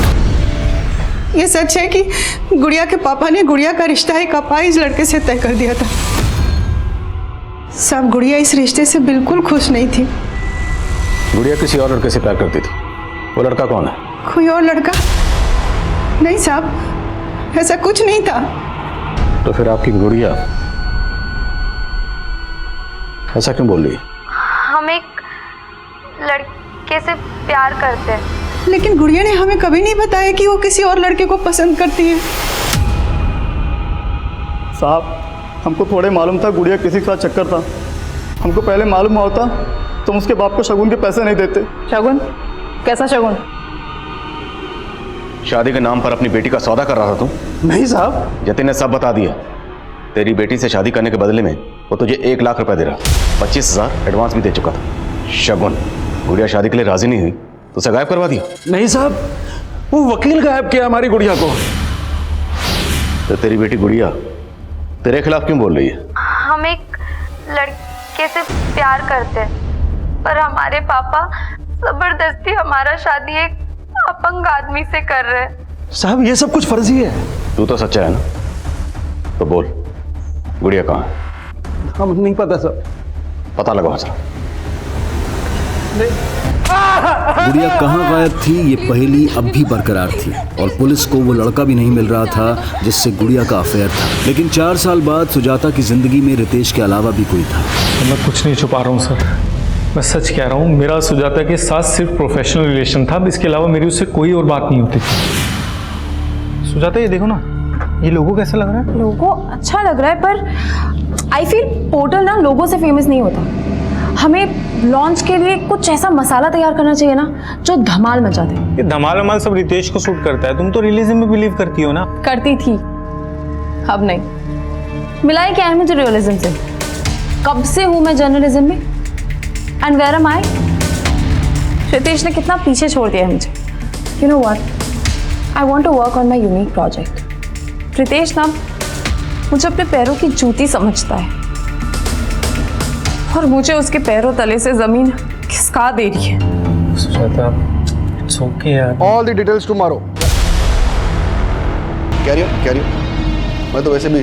S3: ये सच है कि गुड़िया के पापा ने गुड़िया का रिश्ता एक अपाहिज लड़के से तय कर दिया था। सब गुड़िया इस रिश्ते से बिल्कुल खुश नहीं थी।
S18: गुड़िया किसी और लड़के से प्यार करती थी, वो लड़का कौन है?
S3: कोई और लड़का? नहीं साहब, ऐसा कुछ नहीं था।
S18: तो फिर आपकी गुड़िया ऐसा क्यों बोल रही है?
S4: हम एक लड़के से प्यार करते हैं।
S3: लेकिन गुड़िया ने हमें कभी नहीं बताया कि वो किसी और लड़के को पसंद करती है।
S14: साहब हमको थोड़े मालूम था गुड़िया किसी के साथ चक्कर था। हमको पहले मालूम होता तुम उसके बाप को शगुन के पैसे नहीं देते।
S6: शगुन? कैसा शगुन?
S18: शादी के नाम पर अपनी बेटी का सौदा कर रहा था तुम?
S14: नहीं साहब।
S18: जतिन ने सब बता दिया। तेरी बेटी से शादी करने के बदले में वो तुझे 1 लाख रुपए दे रहा, 25,000 एडवांस भी दे चुका था। शगुन, गुड़िया शादी के लिए राजी नहीं हुई तो उसे गायब करवा दिया?
S14: नहीं साहब, वो वकील गायब किया हमारी गुड़िया को।
S18: तो तेरी बेटी गुड़िया तेरे खिलाफ क्यों बोल रही है?
S4: हम एक लड़के से प्यार करते हैं, पर हमारे पापा जबरदस्ती हमारा शादी एक अपंग आदमी से कर रहे हैं।
S14: साहब ये सब कुछ फर्जी है।
S18: तू तो सच्चा है ना, तो बोल गुड़िया कहाँ है?
S14: हम नहीं पता सर।
S18: पता लगाओ जरा।
S12: गुड़िया कहाँ गायब थी ये पहेली अब भी बरकरार थी, और पुलिस को वो लड़का भी नहीं मिल रहा था जिससे गुड़िया का अफेयर था। लेकिन 4 साल बाद सुजाता की जिंदगी में रितेश के अलावा भी कोई था।
S17: मैं कुछ नहीं छुपा रहा हूँ सर, मैं सच कह रहा हूँ। मेरा सुजाता के साथ सिर्फ प्रोफेशनल रिलेशन था, इसके अलावा मेरी उससे कोई और बात नहीं होती थी। सुजाता ये देखो ना, ये लोगो कैसा लग रहा है?
S6: लोगो अच्छा लग रहा है, पर आई फील पोर्टल ना लोगो से फेमस नहीं होता। हमें लॉन्च के लिए कुछ ऐसा मसाला तैयार करना चाहिए ना जो धमाल मचा दे।
S17: ये धमाल वमाल सब रितेश को सूट करता है, तुम तो रियलिज्म में बिलीव करती हो ना।
S6: करती थी, अब नहीं। मिलाए क्या है मुझे रियलिज्म से? कब से हूं मैं जर्नलिज्म में, and where am I? Ritesh ने कितना पीछे छोड़ दिया है मुझे। You know what, I want to work on my unique project. Ritesh ना मुझे अपने पैरों की जूती समझता है और मुझे उसके पैरों तले से जमीन खिसका दे रही है।
S17: सुजाता, इट्स ओके यार।
S22: All the details tomorrow. Carry on. मैं तो वैसे भी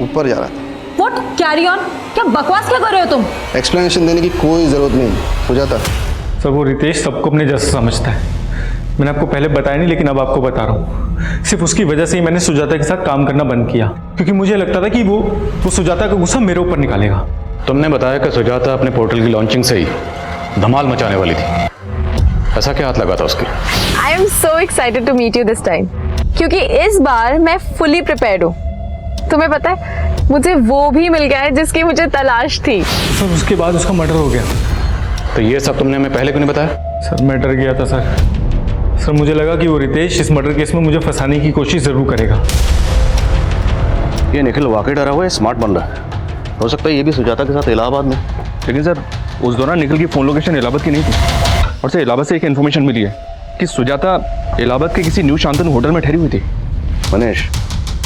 S22: ऊपर जा रहा था।
S6: What carry on? क्या बकवास क्या कर रहे हो तुम?
S22: एक्सप्लेनेशन देने की कोई जरूरत नहीं सुजाता।
S17: सर वो रितेश सबको अपने जैसा समझता है। मैंने आपको पहले बताया नहीं, लेकिन अब आपको बता रहा हूँ। सिर्फ उसकी वजह से ही मैंने सुजाता के साथ काम करना बंद किया, क्योंकि मुझे लगता था कि वो सुजाता का गुस्सा मेरे ऊपर निकालेगा।
S18: तुमने बताया कि सुजाता अपने पोर्टल की लॉन्चिंग से ही धमाल मचाने वाली थी। ऐसा क्या हाथ लगा था उसके?
S6: I am so excited to meet you this time, क्योंकि इस बार मैं फुली प्रिपेयर्ड हूँ। तुम्हें पता है मुझे वो भी मिल गया है जिसकी मुझे तलाश थी।
S17: सर उसके बाद उसका मर्डर हो गया।
S18: तो ये सब तुमने हमें पहले क्यों नहीं बताया?
S17: सर मैं डर गया था सर मुझे लगा कि वो रितेश इस मर्डर केस में मुझे फंसाने की कोशिश जरूर करेगा।
S18: ये निखिल वाकई डरा हुआ है, स्मार्ट बन रहा है। हो सकता है ये भी सुजाता के साथ इलाहाबाद में।
S11: लेकिन सर उस दौरान निखिल की फ़ोन लोकेशन इलाहाबाद की नहीं थी, और सर इलाहाबाद से एक इन्फॉर्मेशन मिली है कि सुजाता इलाहाबाद के किसी न्यू शांतनु होटल में ठहरी हुई थी।
S18: मनीष,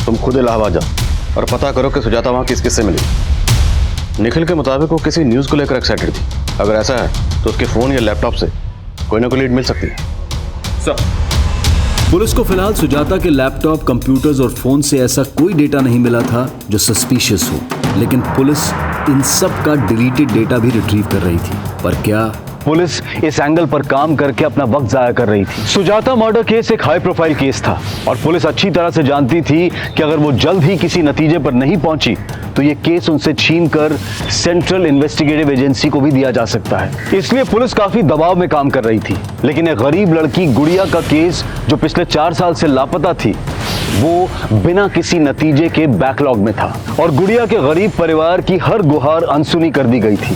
S18: तुम खुद इलाहाबाद जाओ और पता करो कि सुजाता वहाँ किस किससे मिली। निखिल के मुताबिक वो किसी न्यूज़ को लेकर एक्साइटेड थी। अगर ऐसा है तो उसके फ़ोन या लैपटॉप से कोई ना कोई लीड मिल सकती है।
S12: पुलिस को फिलहाल सुजाता के लैपटॉप, कंप्यूटर्स और फोन से ऐसा कोई डेटा नहीं मिला था जो सस्पिशियस हो, लेकिन पुलिस इन सब का डिलीटेड डेटा भी रिट्रीव कर रही थी। पर क्या
S1: पुलिस इस एंगल पर काम करके अपना वक्त जाया कर रही थी? सुजाता मर्डर केस एक हाई प्रोफाइल केस था और पुलिस अच्छी तरह से जानती थी कि अगर वो जल्द ही किसी नतीजे पर नहीं पहुंची तो ये केस उनसे छीनकर सेंट्रल इन्वेस्टिगेटिव एजेंसी को भी दिया जा सकता है। इसलिए पुलिस काफी दबाव में काम कर रही थी। लेकिन एक गरीब लड़की गुड़िया का केस जो पिछले 4 साल से लापता थी, वो बिना किसी नतीजे के बैकलॉग में था और गुड़िया के गरीब परिवार की हर गुहार अनसुनी कर दी गई थी।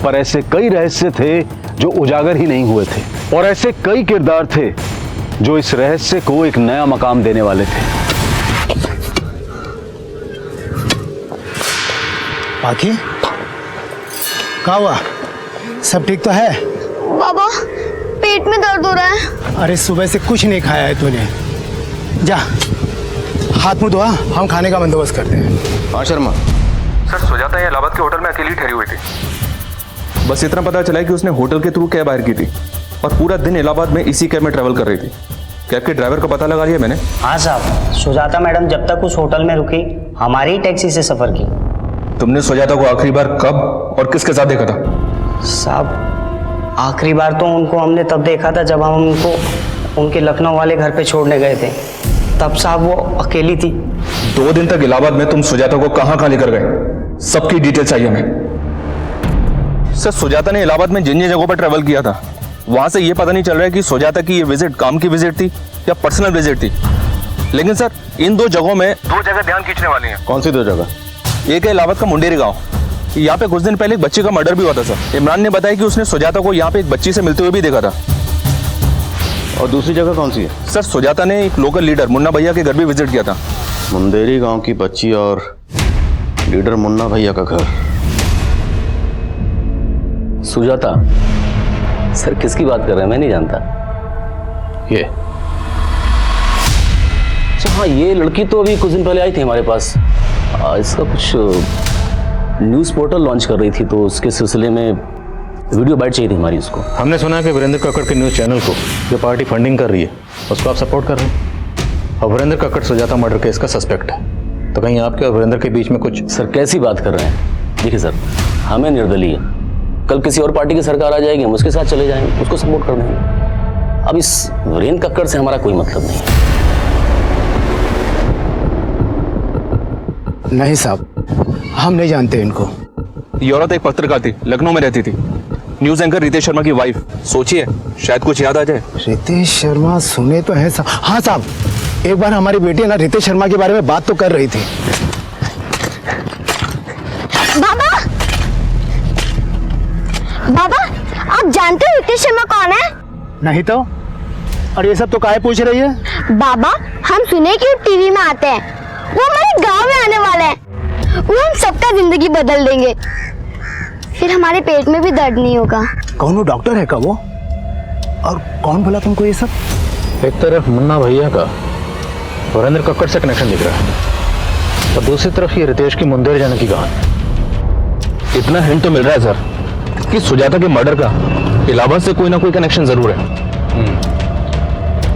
S1: पर ऐसे कई रहस्य थे जो उजागर ही नहीं हुए थे और ऐसे कई किरदार थे जो इस रहस्य को एक नया मकाम देने वाले थे।
S13: बाकी क्या हुआ? सब ठीक तो है?
S20: बाबा पेट में दर्द हो रहा है।
S13: अरे सुबह से कुछ नहीं खाया है तूने। जा हाथ मुंह धोआ, हम खाने का बंदोबस्त करते हैं।
S11: हाँ शर्मा। सर सुजाता ये इलाहाबाद के होटल में अकेली ठहरी हुई थी। बस इतना पता चला है कि उसने होटल के थ्रू कैब हायर की थी और पूरा दिन इलाहाबाद में इसी कैब में ट्रैवल कर रही थी। कैब के ड्राइवर का पता लगा लिया मैंने।
S5: हाँ साहब, सुजाता मैडम जब तक उस होटल में रुकी हमारी ही टैक्सी से सफर की।
S11: तुमने सुजाता को आखिरी बार कब और किसके साथ देखा था?
S5: साहब आखिरी बार तो उनको हमने तब देखा था जब हम उनको उनके लखनऊ वाले घर पे छोड़ने गए थे। तब साहब वो अकेली थी।
S11: 2 दिन तक इलाहाबाद में तुम सुजाता को कहाँ लेकर गए? सबकी डिटेल चाहिए हमें। सर सुजाता ने इलाहाबाद में जिन जगहों पर ट्रैवल किया था वहां से ये पता नहीं चल रहा है कि सुजाता की ये विजिट काम की विजिट थी या पर्सनल विजिट थी। लेकिन सर इन 2 जगहों में 2 जगह ध्यान खींचने वाली हैं।
S18: कौन सी 2 जगह?
S11: एक है इलाहाबाद का मुंडेरी गांव। यहाँ पे कुछ दिन पहले एक बच्चे का मर्डर भी हुआ था सर। इमरान ने बताया कि उसने सुजाता को यहाँ पे एक बच्ची से मिलते हुए भी देखा था।
S18: और दूसरी जगह कौन सी है?
S11: सर सुजाता ने एक लोकल लीडर मुन्ना भैया के घर भी विजिट किया था।
S18: मुंडेरी गांव की बच्ची और लीडर मुन्ना भैया का घर।
S15: सुजाता सर किसकी बात कर रहे हैं? मैं नहीं जानता।
S18: ये
S15: अच्छा हाँ, ये लड़की तो अभी कुछ दिन पहले आई थी हमारे पास। इसका कुछ न्यूज़ पोर्टल लॉन्च कर रही थी तो उसके सिलसिले में वीडियो बाइट चाहिए थी हमारी उसको।
S18: हमने सुना है कि वीरेंद्र कक्कड़ के न्यूज़ चैनल को जो पार्टी फंडिंग कर रही है उसको आप सपोर्ट कर रहे हैं, और वीरेंद्र कक्कड़ सुजाता मर्डर केस का सस्पेक्ट है। तो कहीं आपके और वीरेंद्र के बीच में कुछ?
S15: सर कैसी बात कर रहे हैं? देखिए सर, हमें निर्दलीय, कल किसी और पार्टी की सरकार आ जाएगी, हम उसके साथ चले जाएंगे, उसको सपोर्ट कर देंगे। अब इस वीरेंद्र कक्कड़ से हमारा कोई मतलब नहीं है।
S13: नहीं साहब, हम नहीं जानते इनको।
S11: ये औरत एक पत्रकार थी, लखनऊ में रहती थी, न्यूज एंकर रितेश शर्मा की वाइफ। सोचिए शायद कुछ याद आ जाए।
S13: रितेश शर्मा सुने तो है साहब। हाँ साहब, एक बार हमारी बेटी ना रितेश शर्मा के बारे में बात तो कर रही थी।
S20: बाबा बाबा आप जानते हो रितेश शर्मा कौन है?
S13: नहीं तो, और ये सब तो काहे पूछ रही है?
S20: बाबा हम सुने कि वो टीवी में आते हैं, वो हमारे गांव में आने वाले हैं, वो हम सबका जिंदगी बदल देंगे, फिर हमारे पेट में भी दर्द नहीं होगा।
S13: कौन वो डॉक्टर है का वो? और कौन बोला तुमको ये सब?
S7: एक तरफ मुन्ना भैया का वरेंद्र कक्कड़ से कनेक्शन दिख रहा है और दूसरी तरफ ये रितेश की मुंदेर जाने की कहानी। इतना हिंट तो मिल रहा है सर कि सुजाता के मर्डर का इलाहाबाद से कोई ना कोई कनेक्शन जरूर है।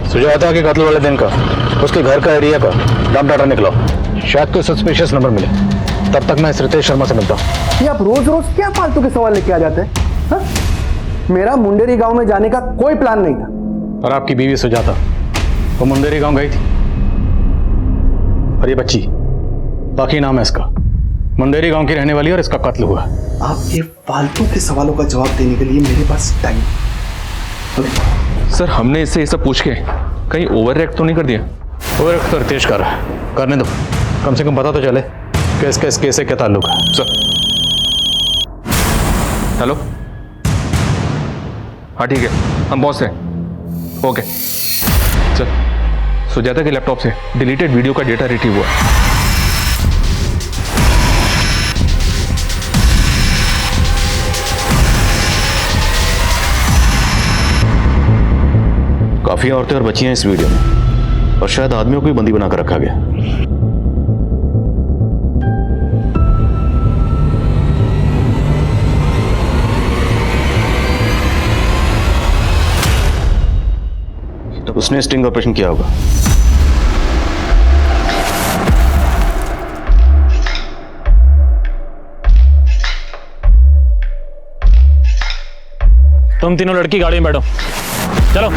S7: सुजाता के कत्ल वाले दिन का उसके घर का एरिया का डंप डाटा निकला, शायद कोई सस्पिशियस नंबर मिले। तब तक मैं इस रितेश शर्मा से मिलता हूँ।
S22: ये आप रोज रोज क्या फालतू के सवाल लेके आ जाते हैं? हाँ? मेरा मुंडेरी गांव में जाने का कोई प्लान नहीं था।
S7: और आपकी बीवी सुजाता वो मुंदेरी गांव गई थी और ये बच्ची, बाकी नाम है इसका, मुंडेरी गांव की रहने वाली और इसका कत्ल हुआ।
S22: आप ये फालतू के सवालों का जवाब देने के लिए मेरे पास टाइम।
S11: सर हमने इससे ये सब पूछ के कहीं ओवर रिएक्ट तो नहीं कर दिया?
S7: ओवर रिएक्ट तो रितेश कर रहा है, करने दो, कम से कम पता तो चले कि इसका इस केस से क्या ताल्लुक है।
S11: सर हेलो, हाँ ठीक है, हम पहुंच रहे हैं। ओके सर, सुजाता के लैपटॉप से डिलीटेड वीडियो का डेटा रिट्रीव हुआ।
S18: काफी औरतें और बच्चियां इस वीडियो में, और शायद आदमियों को भी बंदी बनाकर रखा गया। तो उसने स्टिंग ऑपरेशन किया होगा।
S10: तुम तीनों लड़की गाड़ी में बैठो, चलो।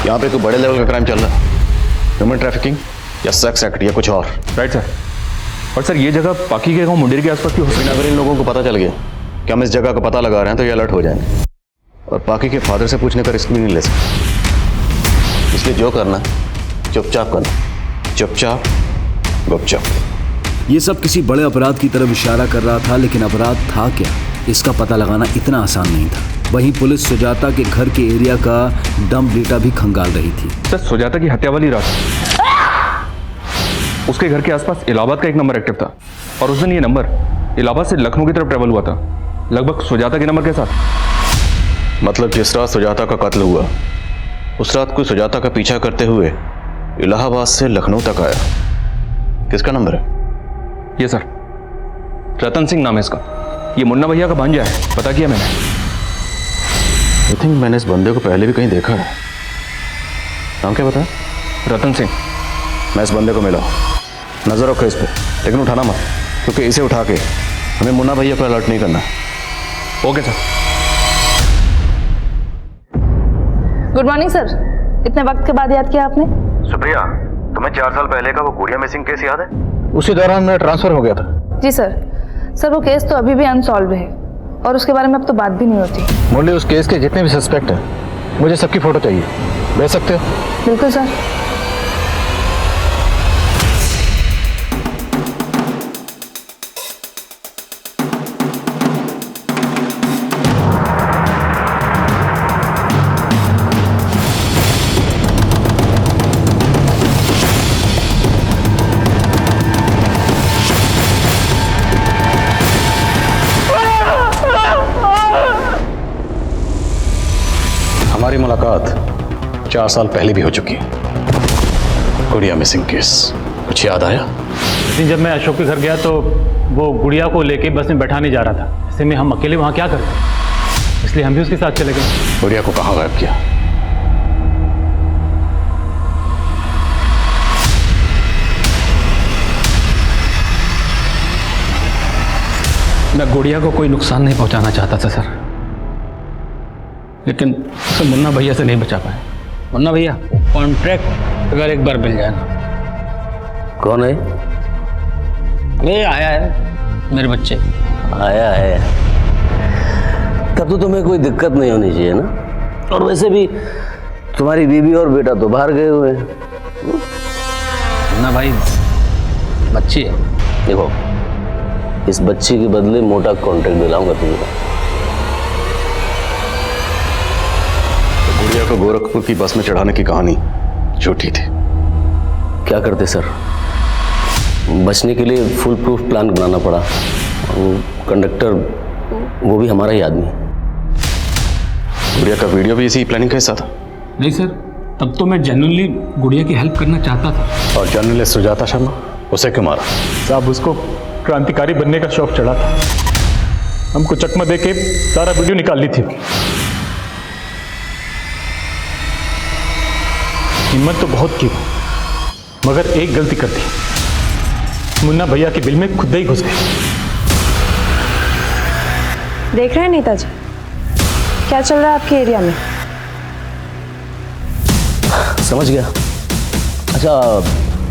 S18: यहाँ पे कोई बड़े लेवल का क्राइम चल रहा है, ह्यूमन ट्रैफिकिंग या सेक्स एक्ट या कुछ और।
S11: Right sir. और सर ये जगह पाकी के गांव मुंडेर के आसपास की हो सकती है।
S18: अगर इन लोगों को पता चल गया कि हम इस जगह का पता लगा रहे हैं तो ये अलर्ट हो जाएंगे और पाकी के फादर से पूछने का रिस्क भी नहीं ले सकते। इसलिए जो करना चुपचाप करना, चुपचाप गुपचाप।
S12: ये सब किसी बड़े अपराध की तरफ इशारा कर रहा था, लेकिन अपराध था क्या, इसका पता लगाना इतना आसान नहीं था। वहीं पुलिस सुजाता के घर के एरिया का डंप डेटा भी खंगाल रही थी।
S11: सर सुजाता की हत्या वाली रात उसके घर के आसपास इलाहाबाद का एक नंबर एक्टिव था और उस दिन ये नंबर इलाहाबाद से लखनऊ की तरफ ट्रेवल हुआ था, लगभग सुजाता के नंबर के साथ।
S18: मतलब जिस रात सुजाता का कत्ल हुआ उस रात कोई सुजाता का पीछा करते हुए इलाहाबाद से लखनऊ तक आया। किसका नंबर है?
S11: ये सर रतन सिंह नाम है इसका, ये मुन्ना भैया का भांजा है, पता किया मैंने।
S18: आई थिंक मैंने इस बंदे को पहले भी कहीं देखा है। नाम क्या बताया?
S11: रतन सिंह।
S18: मैं इस बंदे को मिला, नजर रखो इस पर, लेकिन उठाना मत, क्योंकि इसे उठा के हमें मुन्ना भैया पर अलर्ट नहीं करना।
S11: Okay sir.
S6: Good morning sir, इतने वक्त के बाद याद किया आपने?
S18: सुप्रिया, तुम्हें 4 साल पहले का वो गुड़िया मिसिंग केस याद है?
S7: उसी दौरान मेरा ट्रांसफर हो गया था।
S6: जी सर वो केस तो अभी भी अनसॉल्व है और उसके बारे में अब तो बात भी नहीं होती।
S7: मुरली, उस केस के जितने भी सस्पेक्ट हैं मुझे सबकी फोटो चाहिए, भेज सकते हो?
S6: बिल्कुल सर।
S7: हमारी मुलाकात 4 साल पहले भी हो चुकी है। गुड़िया मिसिंग केस कुछ याद आया?
S10: लेकिन जब मैं अशोक के घर गया तो वो गुड़िया को लेके बस में बैठा नहीं जा रहा था। ऐसे में हम अकेले वहाँ क्या करते, इसलिए हम भी उसके साथ चले गए।
S7: गुड़िया को कहाँ गायब किया?
S2: मैं गुड़िया को कोई नुकसान नहीं पहुंचाना चाहता था सर, लेकिन उसे मुन्ना भैया से नहीं बचा पाए। मुन्ना भैया कॉन्ट्रैक्ट अगर एक बार मिल जाए ना।
S15: कौन है?
S2: ये आया है, मेरे बच्चे।
S15: आया है तब तो तुम्हें कोई दिक्कत नहीं होनी चाहिए ना। और वैसे भी तुम्हारी बीवी और बेटा तो बाहर गए हुए हैं।
S2: मुन्ना भाई बच्ची है।
S15: देखो इस बच्चे के बदले मोटा कॉन्ट्रैक्ट दिलाऊंगा तुम्हें।
S18: गुड़िया को गोरखपुर की बस में चढ़ाने की कहानी झूठी थी।
S15: क्या करते सर, बचने के लिए फुल प्रूफ प्लान बनाना पड़ा। कंडक्टर वो भी हमारा ही आदमी।
S18: गुड़िया का वीडियो भी इसी प्लानिंग का हिस्सा था?
S2: नहीं सर, तब तो मैं जेन्युइनली गुड़िया की हेल्प करना चाहता था।
S18: और जर्नलिस्ट सुजाता शर्मा, उसे क्यों मारा?
S17: साहब उसको क्रांतिकारी बनने का शौक चढ़ा था। हमको चकमा दे के सारा वीडियो निकाल ली थी। हिम्मत तो बहुत की मगर एक गलती कर दी। मुन्ना भैया के बिल में खुद ही घुस गए।
S6: देख रहे हैं नेताजी क्या चल रहा है आपके एरिया में?
S15: समझ गया। अच्छा,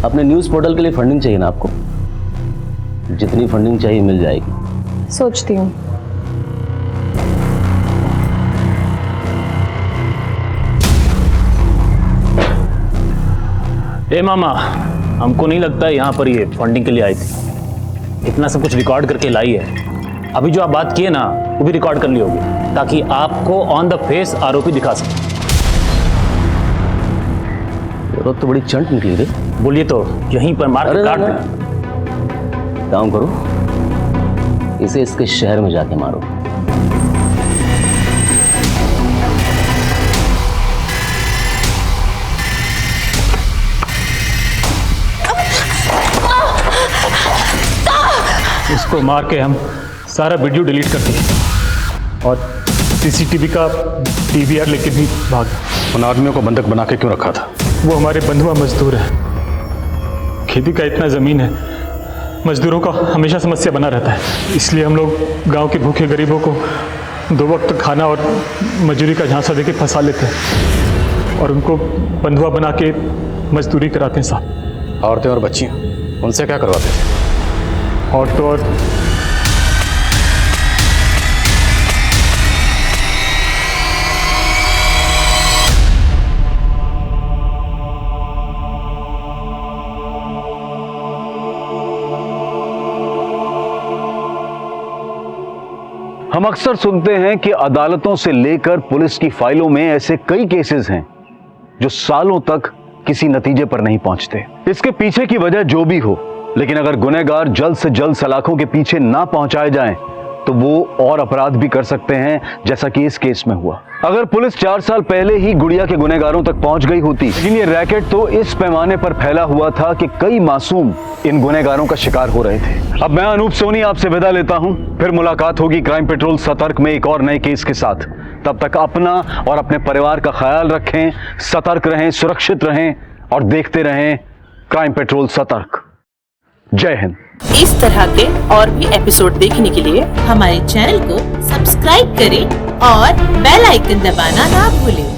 S15: अपने न्यूज़ पोर्टल के लिए फंडिंग चाहिए ना आपको? जितनी फंडिंग चाहिए मिल जाएगी।
S6: सोचती हूँ।
S10: ए मामा, हमको नहीं लगता यहाँ पर ये फंडिंग के लिए आई थी। इतना सब कुछ रिकॉर्ड करके लाई है। अभी जो आप बात किए ना वो भी रिकॉर्ड कर ली होगी ताकि आपको ऑन द फेस आरोपी दिखा सके।
S15: तो बड़ी चंट निकली रे।
S10: बोलिए तो यहीं पर मार के काट दे।
S15: काम करो, इसे इसके शहर में जाके मारो।
S17: इसको मार के हम सारा वीडियो डिलीट कर दिए और सीसीटीवी का डीवीआर लेके भी भाग।
S18: उन आदमियों को बंधक बना के क्यों रखा था?
S17: वो हमारे बंधुआ मजदूर है। खेती का इतना जमीन है, मजदूरों का हमेशा समस्या बना रहता है। इसलिए हम लोग गांव के भूखे गरीबों को 2 वक्त खाना और मजदूरी का झांसा देके फंसा लेते हैं और उनको बंधुआ बना के मजदूरी कराते हैं साहब।
S18: औरतें और बच्चियां, उनसे क्या करवाते थे?
S17: औरतों और
S1: हम अक्सर सुनते हैं कि अदालतों से लेकर पुलिस की फाइलों में ऐसे कई केसेस हैं जो सालों तक किसी नतीजे पर नहीं पहुंचते। इसके पीछे की वजह जो भी हो, लेकिन अगर गुनहगार जल्द से जल्द सलाखों के पीछे ना पहुंचाए जाएं, तो वो और अपराध भी कर सकते हैं, जैसा कि इस केस में हुआ। अगर पुलिस 4 साल पहले ही गुड़िया के गुनहगारों तक पहुंच गई होती, लेकिन ये रैकेट तो इस पैमाने पर फैला हुआ था कि कई मासूम इन गुनहगारों का शिकार हो रहे थे। अब मैं अनूप सोनी आपसे विदा लेता हूं, फिर मुलाकात होगी क्राइम पेट्रोल सतर्क में एक और नए केस के साथ। तब तक अपना और अपने परिवार का ख्याल रखें, सतर्क रहें, सुरक्षित रहें और देखते रहें क्राइम पेट्रोल सतर्क। जय हिंद।
S9: इस तरह के और भी एपिसोड देखने के लिए हमारे चैनल को सब्सक्राइब करें और बेल आइकन दबाना ना भूलें।